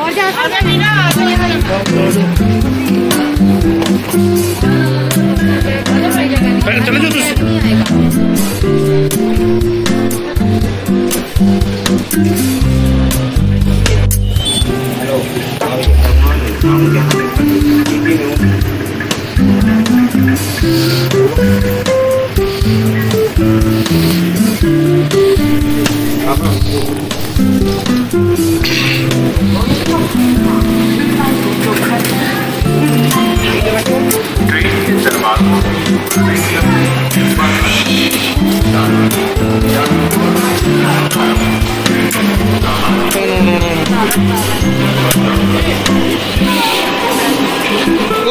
चले जाओ तुम।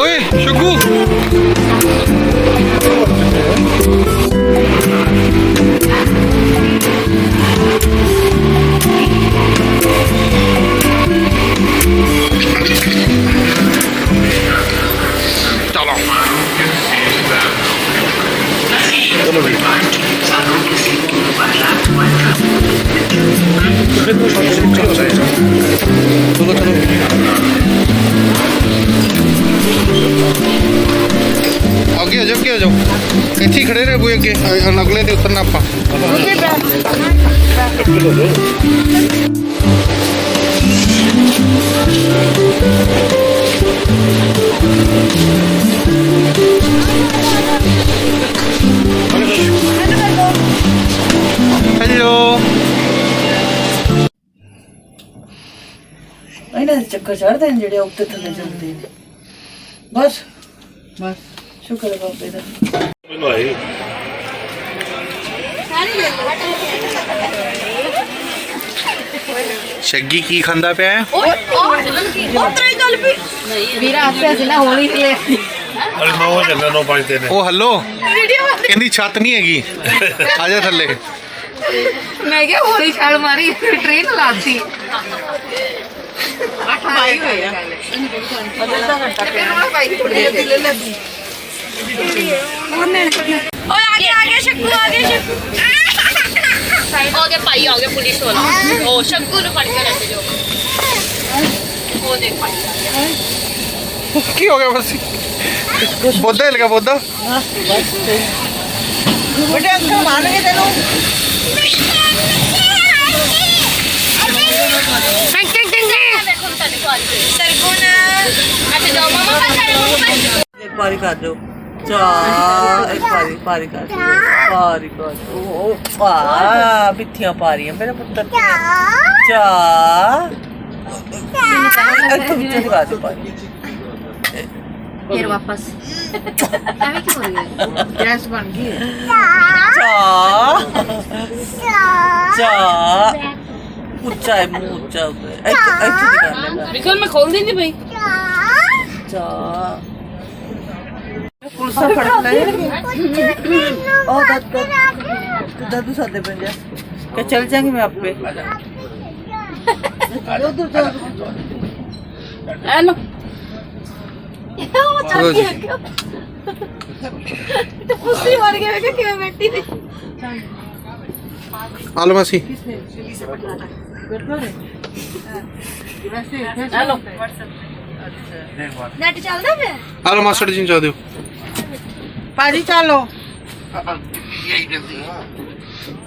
ओए शग्गू चलो चलो भाई चलो चलो आगे आ जाओ इत्थे खड़े रहे बुए अगे अगले ते उतरना आपा हेलो चक्कर चढ़ते हैं जेडे उत्ते थले चलते हैं बस बस शुक्र है बाबे दा शग्गी की खांदा पे है वीरा आपसे ना होली ले ओ हेलो कहंदी छत नहीं हैगी आजा थल्ले मैं क्या होली छाल मारी ट्रेन लाती 8 भाई होया आधा घंटा पे ओए आगे शक्कू आगे भाई आगे पुलिस वाला ओ शक्कू ने फड़ के लेके जाओ वो देख भाई की हो गया बस बोधा हिल गया बोधा बेटे अंकल मारेंगे तेनू एक बारी कर दो एक बारी कर ओ बिथियां पा रही है मेरा पुत्र चा दिखा दो पारी फिर वापस अभी क्यों हो रही है ड्रेस बन गई चा ऊंचा है मुंह ऊंचा निकल मैं खोल देंगे भाई चा पुलिस फड़ना है ओ दादू सादे बन जा क्या चल जाएंगे मैं आप पे हेलो चलो जी तो पुसी मार के मैं क्या बैठी थी आलो मासी हेलो नेट चलदा पे आलो मास्टर जी जा दियो पाजी चलो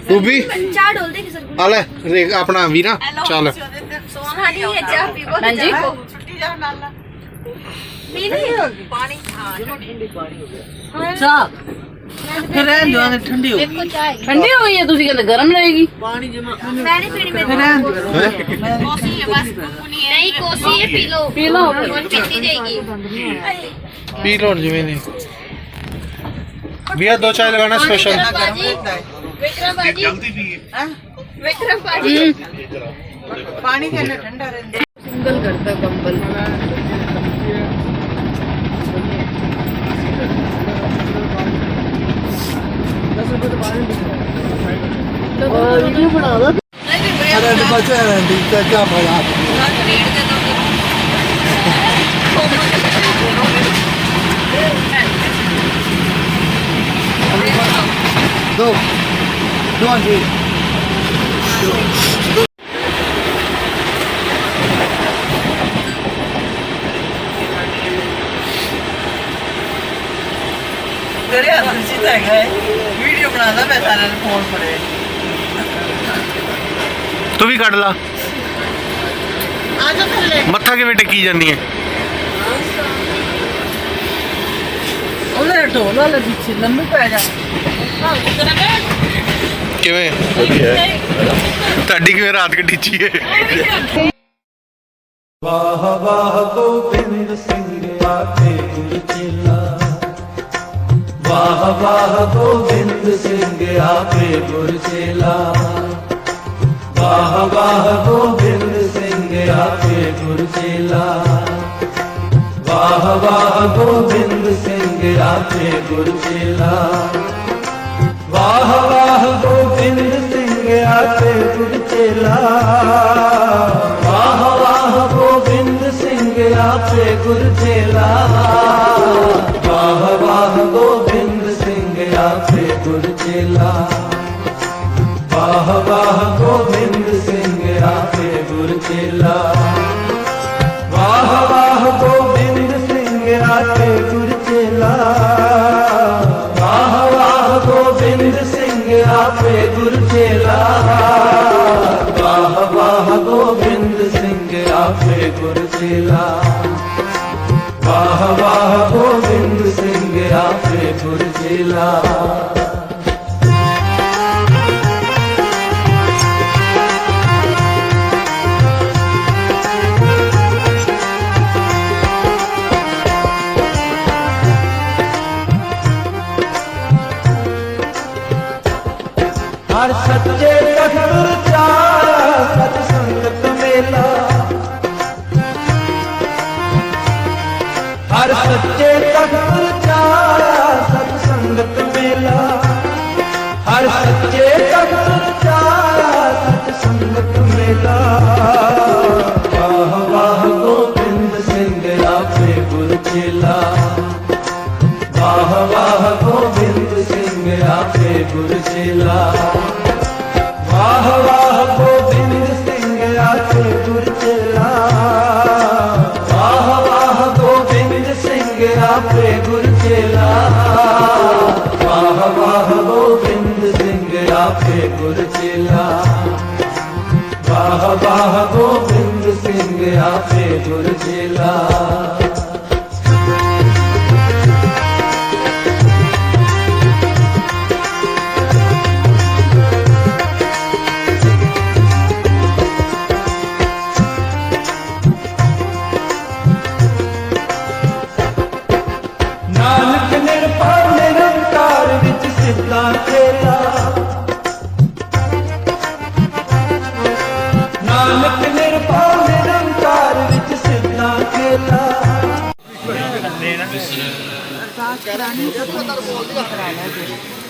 तू भी चार डोल दे सर आले रे अपना वीरा चल सोना नहीं है चाह पीबो हां जी छुट्टी जाओ नाला नहीं पानी हां ठंडी पानी हो गया चाह फिर रहन दो ठंडी हो देखो चाय ठंडी हो गई है तुसी कहते गरम रहेगी पानी जमा मैंने पीनी में कोसी है बस नहीं कोसी है पी लो और पीती जाएगी पी लो जिਵੇਂ ने भैया 2 चाय लगाना स्पेशल विक्रम बाजी जल्दी पिए विक्रम बाजी पानी के अंदर ठंडा रहता सिंगल करता कंबल वीडियो बना दो अरे बच्चे क्या भला दो जी ਤਾਂ ਹੈਗਾ ਵੀਡੀਓ ਬਣਾਉਂਦਾ ਮੈਂ ਸਾਰਿਆਂ ਨੂੰ ਫੋਨ ਫੜੇ ਤੂੰ ਵੀ ਕੱਢ ਲਾ ਆ ਜਾ ਥੱਲੇ ਮੱਥਾ ਕਿਵੇਂ ਟੇਕੀ ਜਾਂਦੀ ਹੈ ਉਹਨੇ ਢੋਲ ਵਾਲੇ ਪਿੱਛੇ ਲੰਮੇ ਪੈ ਜਾ ਕਿਵੇਂ ਤੁਹਾਡੀ ਕਿਵੇਂ ਰਾਤ ਕੱਢੀ ਹੈ ਵਾਹ ਵਾਹ ਗੋਬਿੰਦ ਸਿੰਘ ਆਖੇ ਗੁਰ ਚੇਲਾ ਵਾਹ ਵਾਹ ਗੋਬਿੰਦ ਸਿੰਘ ਆਖੇ ਗੁਰ ਚੇਲਾ ਵਾਹ ਵਾਹ ਗੋਬਿੰਦ ਸਿੰਘ ਆਖੇ ਗੁਰ ਚੇਲਾ ਵਾਹ ਵਾਹ ਗੋਬਿੰਦ ਸਿੰਘ ਆਖੇ ਗੁਰ ਚੇਲਾ ਵਾਹ ਵਾਹ ਗੋਬਿੰਦ ਸਿੰਘ ਆਖੇ ਗੁਰ ਚੇਲਾ ਵਾਹ ਵਾਹ ਗੋਬਿੰਦ ਸਿੰਘ ਆਖੇ ਗੁਰ ਚੇਲਾ ਵਾਹ ਵਾਹ ਗੋਬਿੰਦ ਸਿੰਘ ਆਖੇ ਗੁਰ ਚੇਲਾ ਵਾਹ ਵਾਹ ਗੋਬਿੰਦ ਸਿੰਘ ਆਖੇ ਗੁਰ ਚੇਲਾ ਵਾਹ ਵਾਹ ਗੋਬਿੰਦ ਸਿੰਘ ਆਖੇ ਗੁਰ ਚੇਲਾ ਵਾਹ ਵਾਹ ਗੋਬਿੰਦ ਸਿੰਘ ਆਖੇ ਗੁਰ ਚੇਲਾ ਵਾਹ ਵਾਹ ਗੋਬਿੰਦ ਸਿੰਘ ਆਖੇ ਗੁਰ ਚੇਲਾ ਵਾਹ ਵਾਹ ਗੋਬਿੰਦ ਸਿੰਘ ਆਖੇ ਗੁਰ ਚੇਲਾ ਹਰ ਸੱਚੇ ਤਖਤ ਚਾਇਆ ਸਤ ਸੰਗਤ ਮੇਲਾ ਹਰ ਸੱਚੇ ਤਖਤ ਚਾਇਆ ਸਤ ਸੰਗਤ ਮੇਲਾ ਹਰ ਸੱਚੇ ਤਖਤ ਚਾਇਆ ਸਤ ਸੰਗਤ ਮੇਲਾ ਵਾਹ ਵਾਹ ਗੋਬਿੰਦ ਸਿੰਘ ਆਖੇ ਗੁਰ ਚੇਲਾ ਵਾਹ ਵਾਹ ਗੋਬਿੰਦ ਸਿੰਘ ਆਖੇ ਗੁਰ ਚੇਲਾ ਵਾਹ ਵਾਹ ਗੋਬਿੰਦ ਸਿੰਘ ਆਖੇ ਗੁਰ ਚੇਲਾ ਵਾਹ ਵਾਹ ਗੋਬਿੰਦ ਸਿੰਘ ਆਖੇ ਗੁਰ ਚੇਲਾ ਵਾਹ ਵਾਹ ਗੋਬਿੰਦ ਸਿੰਘ ਆਖੇ ਗੁਰ ਚੇਲਾ ਵਾਹ ਵਾਹ ਗੋਬਿੰਦ ਸਿੰਘ ਆਖੇ ਗੁਰ ਚੇਲਾ ਨਾਨਕ ਨਿਰਭਉ ਨਿਰੰਕਾਰ ਵਿੱਚ ਸਿੱਧਾ ਚੇਲਾ ਨਾਨਕ ਨਿਰਭਉ ਨਿਰੰਕਾਰ ਵਿੱਚ ਸਿੱਧਾ ਚੇਲਾ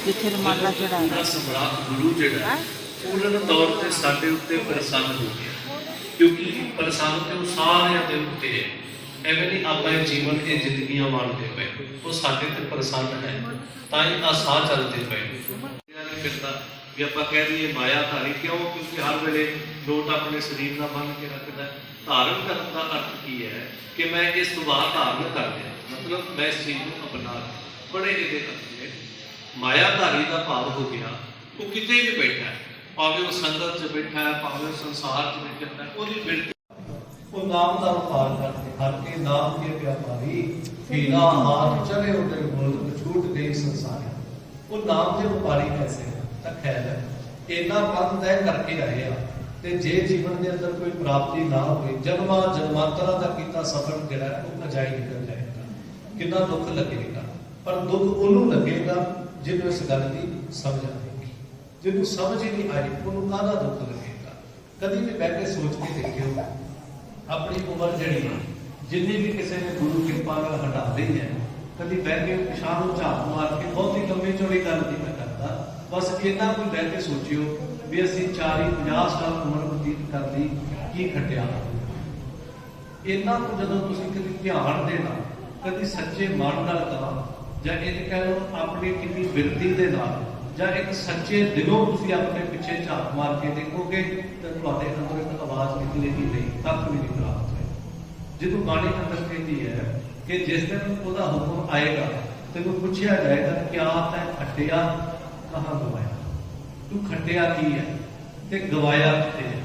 ਜਿੱਥੇ ਰਮਾਲਾ ਚੜਾਇਆ ਸਮਰਾ ਗੁਰੂ ਜਿਹੜਾ ਪੂਰਨ ਤੌਰ ਤੇ ਸਾਡੇ ਉੱਤੇ ਪ੍ਰਸੰਨ ਹੋ ਗਿਆ ਕਿਉਂਕਿ ਪ੍ਰਸੰਨ ਤੇ ਉਹ ਸਾਰਿਆਂ ਦੇ ਉੱਤੇ ਹੈ ਐਵੇਂ ਨਹੀਂ ਆਪਾਂ ਇਹ ਜੀਵਨ ਇਹ ਜ਼ਿੰਦਗੀਆਂ ਮਾਣਦੇ ਪਏ ਉਹ ਸਾਡੇ ਤੇ ਪ੍ਰਸੰਨ ਹੈ ਤਾਂ ਹੀ ਆ ਸਾਹ ਚੱਲਦੇ ਪਏ ਇਹਨਾਂ ਨੇ ਫਿਰਦਾ ਵੀ ਆਪਾਂ ਕਹਿ ਦਈਏ ਮਾਇਆਧਾਰੀ ਕਿਉਂ ਕਿਉਂਕਿ ਹਰ ਵੇਲੇ ਲੋਟ ਆਪਣੇ ਸਰੀਰ ਨਾਲ ਬੰਨ੍ਹ ਕੇ ਰੱਖਦਾ ਧਾਰਨ ਕਰਨ ਦਾ ਅਰਥ ਕੀ ਹੈ ਕਿ ਮੈਂ ਇਹ ਸੁਭਾਅ ਧਾਰਨ ਕਰ ਲਿਆ ਮਤਲਬ ਮੈਂ ਇਸ ਚੀਜ਼ ਨੂੰ ਅਪਣਾ ਬੜੇ ਇਹਦੇ ਕਰਕੇ ਮਾਇਆਧਾਰੀ ਦਾ ਭਾਵ ਹੋ ਗਿਆ ਉਹ ਕਿਤੇ ਵੀ ਬੈਠਾ ਹੈ ਭਾਵੇਂ ਉਹ ਸੰਗਤ 'ਚ ਬੈਠਾ ਹੈ ਭਾਵੇਂ ਉਹ ਸੰਸਾਰ 'ਚ ਬੈਠਾ ਹੈ ਉਹਦੀ ਬਿਰਤੀ ਉਹ ਨਾਮ ਦਾ ਵਪਾਰ ਕਰਦੇ ਹਰ ਕੇ ਨਾਮ ਕੇ ਵਿਆਪਾਰੀ ਹੀਰਾ ਹਾਰ ਚਲੇ ਉਹਦੇ ਮੁਲਕ ਛੂਟ ਗਈ ਸੰਸਾਰ ਉਹ ਨਾਮ ਦੇ ਵਪਾਰੀ ਕੈਸੇ ਤਾਂ ਖੈਰ ਇੰਨਾ ਪਦ ਤੈਅ ਕਰਕੇ ਆਏ ਆ ਤੇ ਜੇ ਜੀਵਨ ਦੇ ਅੰਦਰ ਕੋਈ ਪ੍ਰਾਪਤੀ ਨਾ ਹੋਵੇ ਜਨਮਾਂ ਜਨਮਾਂਤਰਾਂ ਦਾ ਕੀਤਾ ਸਫਰ ਜਿਹੜਾ ਉਹ ਅਜਾਈ ਨਿਕਲ ਜਾਏਗਾ ਕਿੰਨਾ ਦੁੱਖ ਲੱਗੇਗਾ ਪਰ ਦੁੱਖ ਉਹਨੂੰ ਲੱਗੇਗਾ ਜਿਹਨੂੰ ਇਸ ਗੱਲ ਦੀ ਸਮਝ ਆਵੇਗੀ ਜਿਹਨੂੰ ਸਮਝ ਹੀ ਨਹੀਂ ਆਈ ਉਹਨੂੰ ਕਾਹਦਾ ਦੁੱਖ ਲੱਗੇਗਾ ਕਦੀ ਵੀ ਬਹਿ ਕੇ ਸੋਚ ਕੇ ਦੇਖਿਓ ਆਪਣੀ ਉਮਰ ਜਿਹੜੀ ਜਿੰਨੀ ਵੀ ਕਿਸੇ ਨੇ ਗੁਰੂ ਕਿਰਪਾ ਨਾਲ ਹਟਾ ਲਈ ਹੈ ਕਦੀ ਬਹਿ ਕੇ ਪਿਛਾਂ ਨੂੰ ਝਾਤ ਮਾਰ ਕੇ ਬਹੁਤੀ ਲੰਮੀ ਚੌੜੀ ਗੱਲ ਨਹੀਂ ਮੈਂ ਕਰਦਾ ਬਸ ਇਹਨਾਂ ਕੋਈ ਬਹਿ ਕੇ ਸੋਚਿਓ ਵੀ ਅਸੀਂ 40-50 ਸਾਲ ਉਮਰ ਬਤੀਤ ਕਰ ਲਈ ਕੀ ਖੱਟਿਆ ਇਹਨਾਂ ਨੂੰ ਜਦੋਂ ਤੁਸੀਂ ਕਦੀ ਧਿਆਨ ਦੇਣਾ ਕਦੀ ਸੱਚੇ ਮਨ ਨਾਲ ਕਰਨਾ ਜਾਂ ਇਹ ਕਹਿ ਲਓ ਆਪਣੀ ਕਿੰਨੀ ਬਿਰਤੀ ਦੇ ਨਾਲ ਜਾਂ ਇੱਕ ਸੱਚੇ ਦਿਲੋਂ ਤੁਸੀਂ ਆਪਣੇ ਪਿੱਛੇ ਝਾਤ ਮਾਰ ਕੇ ਦੇਖੋਗੇ ਤਾਂ ਤੁਹਾਡੇ ਅੰਦਰ ਇੱਕ ਆਵਾਜ਼ ਨਿਕਲੇਗੀ ਨਹੀਂ ਤੱਕ ਵੀ ਨਹੀਂ ਪ੍ਰਾਪਤ ਹੋਏ ਜਦੋਂ ਬਾਣੀ ਅੰਦਰ ਕਹਿੰਦੀ ਹੈ ਕਿ ਜਿਸ ਦਿਨ ਉਹਦਾ ਹੁਕਮ ਆਏਗਾ तेन पूछा जाएगा क्या तै खटिया कहाँ गवाया, तू खटिया की है ते गवाया किथे है।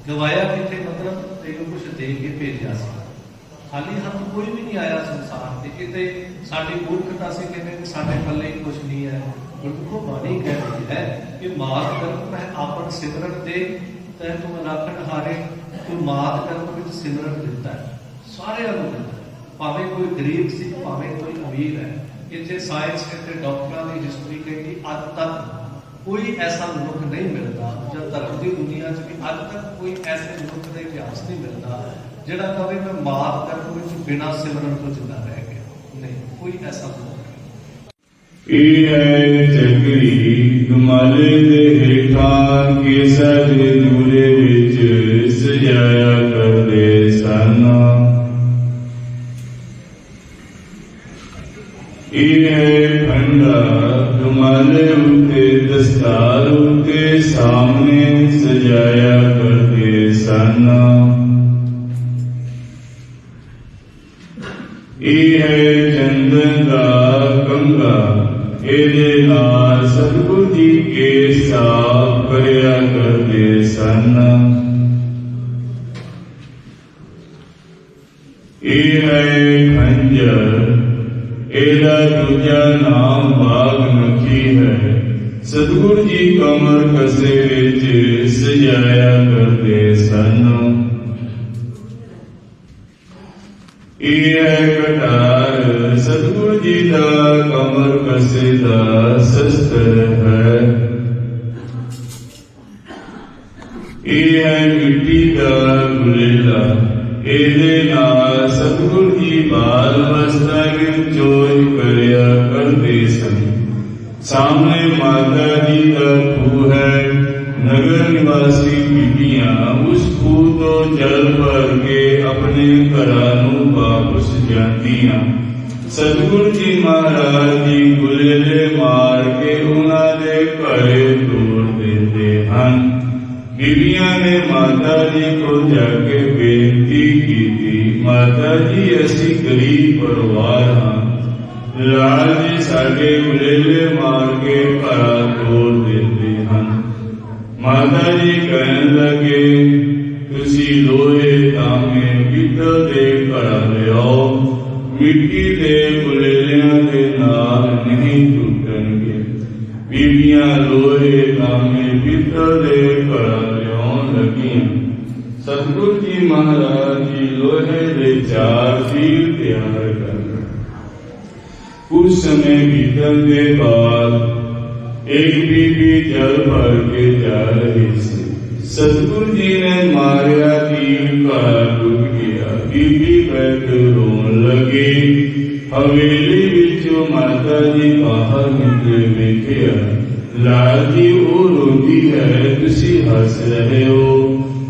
गवाया किथे मतलब तेन कुछ दे के भेजा सी, खाली हाथ कोई भी नहीं आया संसार से। किते साडी मूर्खता से कहते साडे पल्ले ही कुछ नहीं है। गुरमुखो बाणी कह रही है कि मात कर्म मैं आपन सिमरन दे तै तुम अनाखन हारे, तू मात कर्म विच सिमरन दिता है सारे नूं दिता, भावें कोई गरीब सी भावें कोई अमीर है। इतने साइंस कहते डॉक्टरों की हिस्टरी कहती अज तक कोई ऐसा मनुख नहीं मिलता, जब धर्म की दुनिया च भी अज तक कोई ऐसे मनुख का इतिहास नहीं मिलता जिहड़ा कहे मैं मात कर्म विच बिना सिमरन तो जिंदा रह गया। नहीं, कोई ऐसा मनुख चकरी दुमाले दे हेठा केसर दूरे विच सजाया करदे सन। फंडा दुमाले उत्ते दस्तार उत्ते सामने सजाया करदे सन। चंदन का कंगा ਇਹਦੇ ਨਾਲ ਸਤਿਗੁਰੂ ਜੀ ਕੇ ਸਾਫ ਕਰਿਆ ਕਰਦੇ ਸਨ। ਇਹ ਹੈ ਖੰਜਰ, ਇਹਦਾ ਦੂਜਾ ਨਾਮ ਬਾਗਮਖੀ ਹੈ। ਸਤਿਗੁਰੂ ਜੀ ਕਮਰ ਕਸੇ ਵਿੱਚ ਸਜਾਇਆ ਕਰਦੇ ਸਨ। ਇਹ ਹੈ ਕਟਾਰ, ਸਤਿਗੁਰੂ ਜੀ ਦਾ ਕਮਰ ਕਸੇ ਦਾ ਸ਼ਸਤਰ ਹੈ। ਇਹ ਹੈ ਮਿੱਟੀ ਦਾ ਗੁਲੇਲਾ, ਇਹਦੇ ਨਾਲ ਸਤਿਗੁਰੂ ਜੀ ਬਾਲ ਅਵਸਥਾ ਵਿੱਚ ਚੋਜ ਕਰਿਆ ਕਰਦੇ ਸਨ। ਸਾਹਮਣੇ ਮਾਤਾ ਜੀ ਦਾ ਖੂਹ ਹੈ। ਨਗਰ ਨਿਵਾਸੀ ਬੀਬੀਆਂ ਉਸ ਖੂਹ ਤੋਂ ਜਲ ਭਰ ਕੇ ਆਪਣੇ ਘਰਾਂ ਨੂੰ ਵਾਪਸ ਜਾਂਦੀਆਂ। ਸਤਿਗੁਰੂ ਜੀ ਮਹਾਰਾਜ ਜੀ ਗੁਲੇਲੇ ਮਾਰ ਕੇ ਉਹਨਾਂ ਦੇ ਘਰੇ ਤੋੜ ਦਿੰਦੇ ਹਨ। ਬੀਬੀਆਂ ਨੇ ਮਾਤਾ ਜੀ ਕੋਲ ਜਾ ਕੇ ਬੇਨਤੀ ਕੀਤੀ, ਮਾਤਾ ਜੀ ਅਸੀਂ ਗਰੀਬ ਪਰਿਵਾਰ ਹਾਂ, ਲਾਲ ਜੀ ਸਾਡੇ ਗੁਲੇਲੇ ਮਾਰ ਕੇ ਘਰਾਂ ਤੋੜ ਦਿੰਦੇ ਹਨ। ਮਾਤਾ ਜੀ ਕਹਿਣ ਲੱਗੇ ਤੁਸੀਂ ਲੋਹੇ ਤਾਂਬੇ ਪਿੱਤਲ ਦੇ ਘੜਾ ਲਿਆਓ, ਮਿੱਟੀ ਦੇ ਗੁਲੇਲਿਆਂ ਦੇ ਨਾਲ ਨਹੀਂ ਟੁੱਟਣਗੇ। ਬੀਬੀਆਂ ਲੋਹੇ ਤਾਂਬੇ ਪਿੱਤਲ ਦੇ ਘੜਾ ਲਿਆਉਣ ਲੱਗੀਆਂ। ਸਤਿਗੁਰੂ ਜੀ ਮਹਾਰਾਜ ਜੀ ਲੋਹੇ ਦੇ 4 ਤੀਰ ਤਿਆਰ ਕਰ ਲਏ। ਕੁਝ ਸਮੇਂ ਬੀਤਣ ਦੇ ਬਾਅਦ एक बीबी जल भर के जा रही थी। सतगुरु जी ने मारिया तीर का डूब गया। बीबी बैठ रोन लगी। हवेली विचों माता जी बाहर निकले देखिया, लाल जी वो रोती है, तुसी हस रहे हो।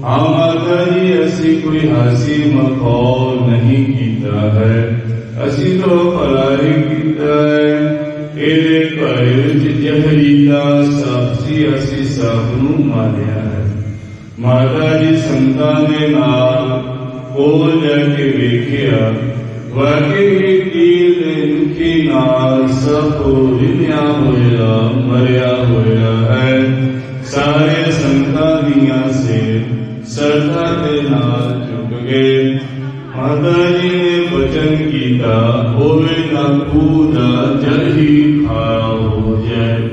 हाँ माता जी असी कोई हासी मखौल नहीं कीता है, असी तो भला ही कीता है। ਇਹਦੇ ਘਰ ਵਿੱਚ ਜ਼ਹਿਰੀਲਾ ਸੱਪ ਸੀ, ਅਸੀਂ ਸੱਪ ਨੂੰ ਮਾਰਿਆ ਹੈ। ਮਾਤਾ ਜੀ ਸੰਤਾਂ ਦੇ ਨਾਲ ਕੋਲ ਜਾ ਕੇ ਵੇਖਿਆ, ਵਾਕਈ ਹੀ ਤੀਰ ਦੇ ਨੁਕੀ ਨਾਲ ਸੱਪ ਰਿੰਨਿਆ ਹੋਇਆ ਮਰਿਆ ਹੋਇਆ ਹੈ। ਸਾਰੇ ਸੰਤਾਂ ਦੀਆਂ ਸਿਰ ਸਰਦਾ ਦੇ ਨਾਲ ਝੁਕ ਗਏ। ਮਾਤਾ ਜੀ ਨੇ ਬਚਨ ਕੀਤਾ, ਹੋਵੇ ਨਾ ਖੂਹ ਦਾ ਜਲ ਹੀ ਖਾਰਾ ਹੋ ਜਾਏ।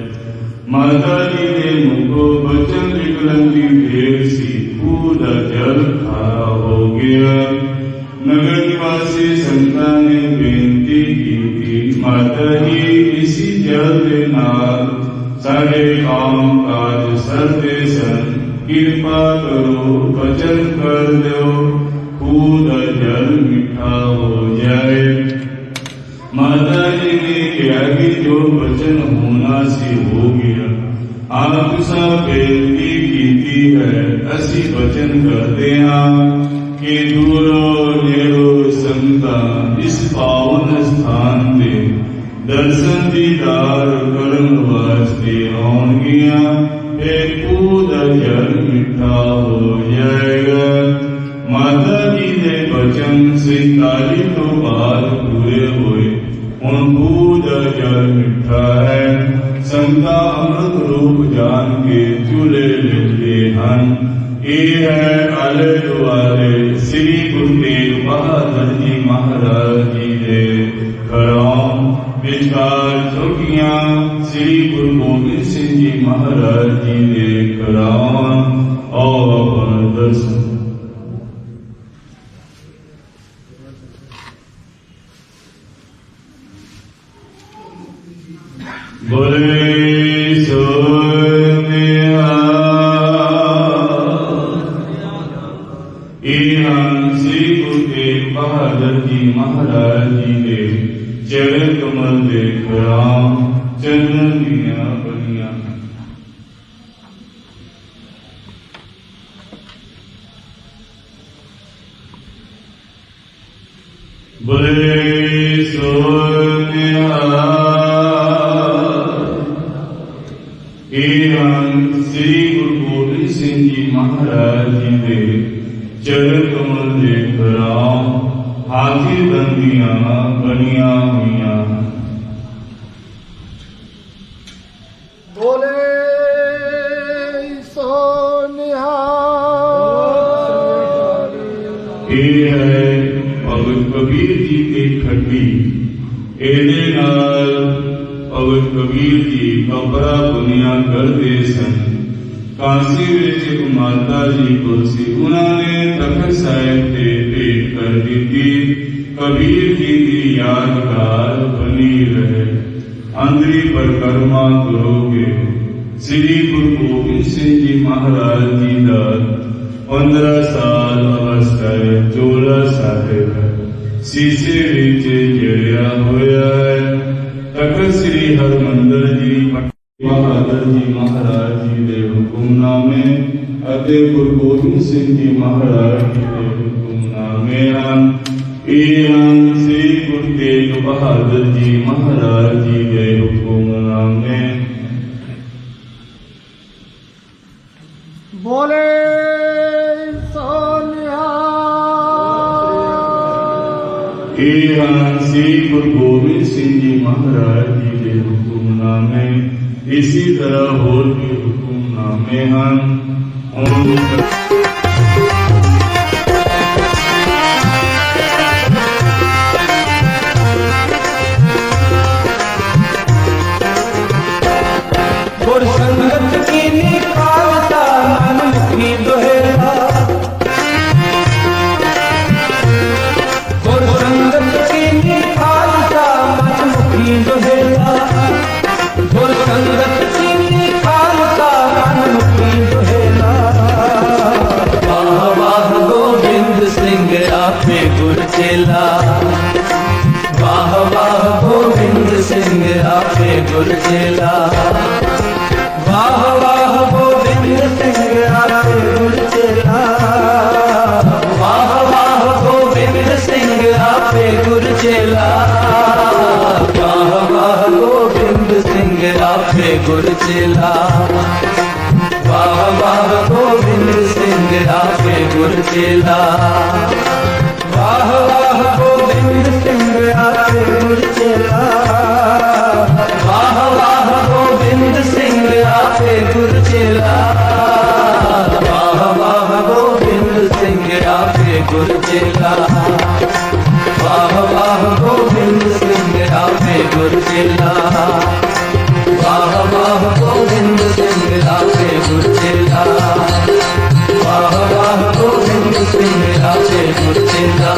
ਮਾਤਾ ਜੀ ਦੇ ਮੁਖੋਂ ਬਚਨ ਨਿਕਲਣ ਦੀ ਦੇਰ ਸੀ, ਖੂਹ ਦਾ ਜਲ ਖਾਰਾ ਹੋ ਗਿਆ। ਨਗਰ ਨਿਵਾਸੀ ਸੰਤਾਂ ਨੇ ਬੇਨਤੀ ਕੀਤੀ, ਮਾਤਾ ਜੀ ਇਸੀ ਜਲ ਦੇ ਨਾਲ ਸਾਡੇ ਕੰਮ ਕਾਜ ਸਰਦੇ ਸਨ, ਕਿਰਪਾ ਕਰੋ ਬਚਨ ਕਰ ਦਿਓ, ਖੂਹ ਦਾ ਜਲ ਮਿੱਠਾ ਹੋ ਜਾਏ। ਮਾਤਾ ਜੀ ਨੇ ਕਿਹਾ ਕਿ ਜੋ ਬਚਨ ਹੋਣਾ ਸੀ ਹੋ ਗਿਆ। ਆਪ ਸਾ ਬੇਨਤੀ ਕੀਤੀ ਹੈ, ਅਸੀਂ ਬਚਨ ਕਰਦੇ ਹਾਂ ਕਿ ਦੂਰੋਂ ਨੇੜੋਂ ਸੰਤਾਂ ਇਸ ਪਾਵਨ ਸਥਾਨ ਤੇ ਦਰਸ਼ਨ ਦੀਦਾਰ ਕਰਨ ਵਾਸਤੇ ਆਉਣਗੀਆਂ। ਫਿਰ ਖੂਹ ਦਾ ਜਲ ਮਿੱਠਾ ਹੋ ਜਾਏਗਾ। ਮਾਤਾ ਜੀ ਦੇ ਬਚਨ 47 ਤੋਂ ਬਾਅਦ ਪੂਰੇ ਹੋਏ। ਹੁਣ ਖੂਹ ਦਾ जल मिठा है संता अमृत रूप जान के चूल्हे लेते हन। ये है आले दुआरे श्री गुरु तेग बहादुर जी महाराज जी दे खड़ाऊं विचार चौकियां श्री गुरु गोबिंद सिंह जी महाराज जी दे खड़ाऊं और दर्शन। बोले श्री गुरु तेग बहादुर जी महाराज जी के चरण कमल देख राम चंदन दिया बनिया। बोले श्री गुरु गोबिंद सिंह जी महाराज जी के चरण कमल देख राम हाथी दंदियां बनिया हुई। बोले ये है भगत कबीर जी की खड्डी। ਇਹਦੇ ਨਾਲ ਭਗਤ ਕਬੀਰ ਜੀ ਕਬਰਾਂ ਬੁਨੀਆਂ ਕਰਦੇ ਸਨ। काशी ਵਿੱਚ ਇੱਕ ਮਾਤਾ ਜੀ ਕੋਲ ਸੀ, ਉਹਨਾਂ ਨੇ ਤਖਤ ਸਾਹਿਬ ਤੇ ਭੇਟ ਕਰ ਦਿੱਤੀ। ਕਬੀਰ ਜੀ ਦੀ ਯਾਦਗਾਰ ਬਣੀ ਰਹੇ। ਅੰਦਰੀ ਪਰਿਕਰਮਾ ਕਰੋਗੇ। ਸ੍ਰੀ ਗੁਰੂ ਗੋਬਿੰਦ ਸਿੰਘ ਜੀ ਮਹਾਰਾਜ ਜੀ ਦਾ 15 ਸਾਲ ਅਵਸਥਾ ਚੋਲਾ ਸਾਹਿਬ ਸੀਸੇ ਵਿੱਚ ਜੜਿਆ ਹੋਇਆ ਹੈ। ਤਖਤ ਸ੍ਰੀ ਹਰਿਮੰਦਰ ਜੀ बहादुर जी महाराज जी के हुक्मनामे ਅਤੇ ਗੁਰੂ ਗੋਬਿੰਦ ਸਿੰਘ ਜੀ ਮਹਾਰਾਜ ਜੀ ਦੇ ਹੁਕਮਨਾਮੇ ਹਨ। ਇਹ ਹਨ ਸ੍ਰੀ ਗੁਰੂ ਤੇਗ ਬਹਾਦਰ ਜੀ ਮਹਾਰਾਜ ਜੀ ਦੇ ਹੁਕਮਨਾਮੇ। बोले सोनिया। ਇਹ ਹਨ ਸ੍ਰੀ ਗੁਰੂ ਗੋਬਿੰਦ ਸਿੰਘ ਜੀ ਮਹਾਰਾਜ ਜੀ ਦੇ ਹੁਕਮਨਾਮੇ। इसी तरह और भी हुक्मनामे हैं। गुर संगत की निखालता मनमुखी दोहेला। गुर संगत की निखालता मनमुखी दोहेला। गुर संगत की निखालता मनमुखी दोहेला। वाह वाह गोविंद सिंह आपे गुर चेला। वाह वाह गोविंद सिंह आपे गुर चेला। वाह वाह गोविंद सिंह आपे गुर चेला। वाह वाह गोविंद सिंह आपे गुर चेला। वाह वाह गोविंद सिंह आपे गुर चेला। वाह वाह गोविंद सिंह आपे गुर चेला। वाह वाह गोविंद सिंह आपे गुर चेला। वाह वाह गोविंद सिंह आपे गुर चेला। वाह वाह गोविंद सिंह आपे गुर चेला। वाह वाह गोविंद सिंह आपे गुर चेला। वाह वाह गोविंद सिंह आपे गुर चेला। वाह वाह गोविंद सिंह आपे गुर चेला।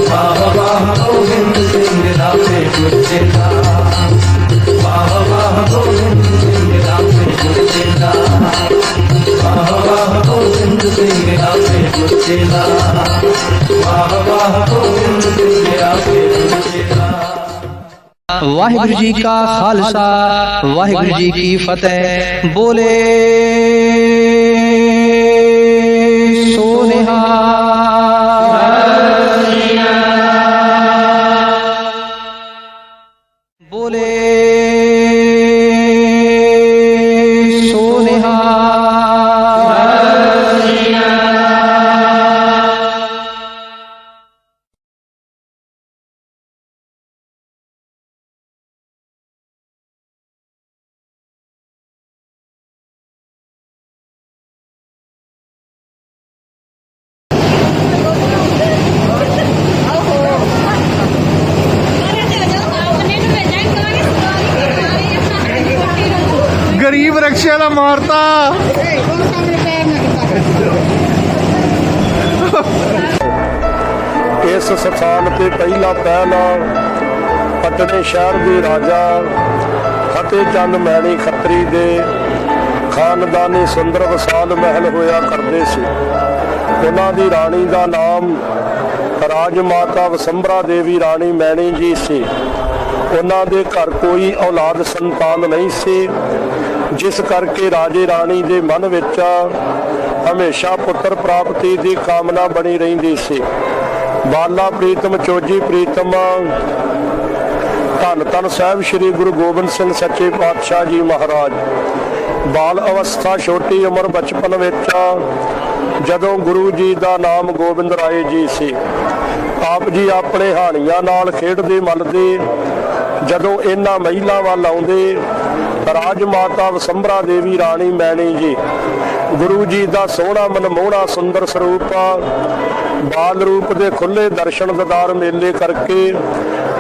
वाह वाह गोविंद सिंह आपे गुर चेला। वाह वाह गोविंद सिंह आपे गुर चेला। वाह वाह गोविंद सिंह आपे गुर चेला। वाह वाह गोविंद सिंह आपे गुर चेला। वाहिगुरु जी का खालसा वाहिगुरु जी की फतेह। बोले ਨਕਸ਼ੇ ਦਾ ਮਾਰਤਾ। ਇਸ ਸਥਾਨ ਤੇ ਪਹਿਲਾ ਪਟਨੇ ਸ਼ਹਿਰ ਦੇ ਰਾਜਾ ਫਤਿਹ ਚੰਦ ਮੈਣੀ ਖੱਤਰੀ ਦੇ ਖਾਨਦਾਨੀ ਸੁੰਦਰ ਵਿਸ਼ਾਲ ਮਹਿਲ ਹੋਇਆ ਕਰਦੇ ਸੀ। ਉਹਨਾਂ ਦੀ ਰਾਣੀ ਦਾ ਨਾਮ ਰਾਜ ਮਾਤਾ ਵਸੰਬਰਾ ਦੇਵੀ ਰਾਣੀ ਮੈਣੀ ਜੀ ਸੀ। ਉਹਨਾਂ ਦੇ ਘਰ ਕੋਈ ਔਲਾਦ ਸੰਤਾਨ ਨਹੀਂ ਸੀ, ਜਿਸ ਕਰਕੇ ਰਾਜੇ ਰਾਣੀ ਦੇ ਮਨ ਵਿੱਚ ਹਮੇਸ਼ਾ ਪੁੱਤਰ ਪ੍ਰਾਪਤੀ ਦੀ ਕਾਮਨਾ ਬਣੀ ਰਹਿੰਦੀ ਸੀ। ਬਾਲਾ ਪ੍ਰੀਤਮ ਚੋਜੀ ਪ੍ਰੀਤਮ ਧੰਨ ਧੰਨ ਸਾਹਿਬ ਸ੍ਰੀ ਗੁਰੂ ਗੋਬਿੰਦ ਸਿੰਘ ਸੱਚੇ ਪਾਤਸ਼ਾਹ ਜੀ ਮਹਾਰਾਜ ਬਾਲ ਅਵਸਥਾ ਛੋਟੀ ਉਮਰ ਬਚਪਨ ਵਿੱਚ ਜਦੋਂ ਗੁਰੂ ਜੀ ਦਾ ਨਾਮ ਗੋਬਿੰਦ ਰਾਏ ਜੀ ਸੀ, ਆਪ ਜੀ ਆਪਣੇ ਹਾਣੀਆਂ ਨਾਲ ਖੇਡਦੇ ਮੱਲਦੇ ਜਦੋਂ ਇਹਨਾਂ ਮਹਿਲਾਂ ਵੱਲ ਆਉਂਦੇ, ਰਾਜ ਮਾਤਾ ਵਸੰਬਰਾ ਦੇਵੀ ਰਾਣੀ ਮੈਣੀ ਜੀ ਗੁਰੂ ਜੀ ਦਾ ਸੋਹਣਾ ਮਨਮੋਹਣਾ ਸੁੰਦਰ ਸਰੂਪ ਬਾਲ ਰੂਪ ਦੇ ਖੁੱਲੇ ਦਰਸ਼ਨ ਦੀਦਾਰ ਮੇਲੇ ਕਰਕੇ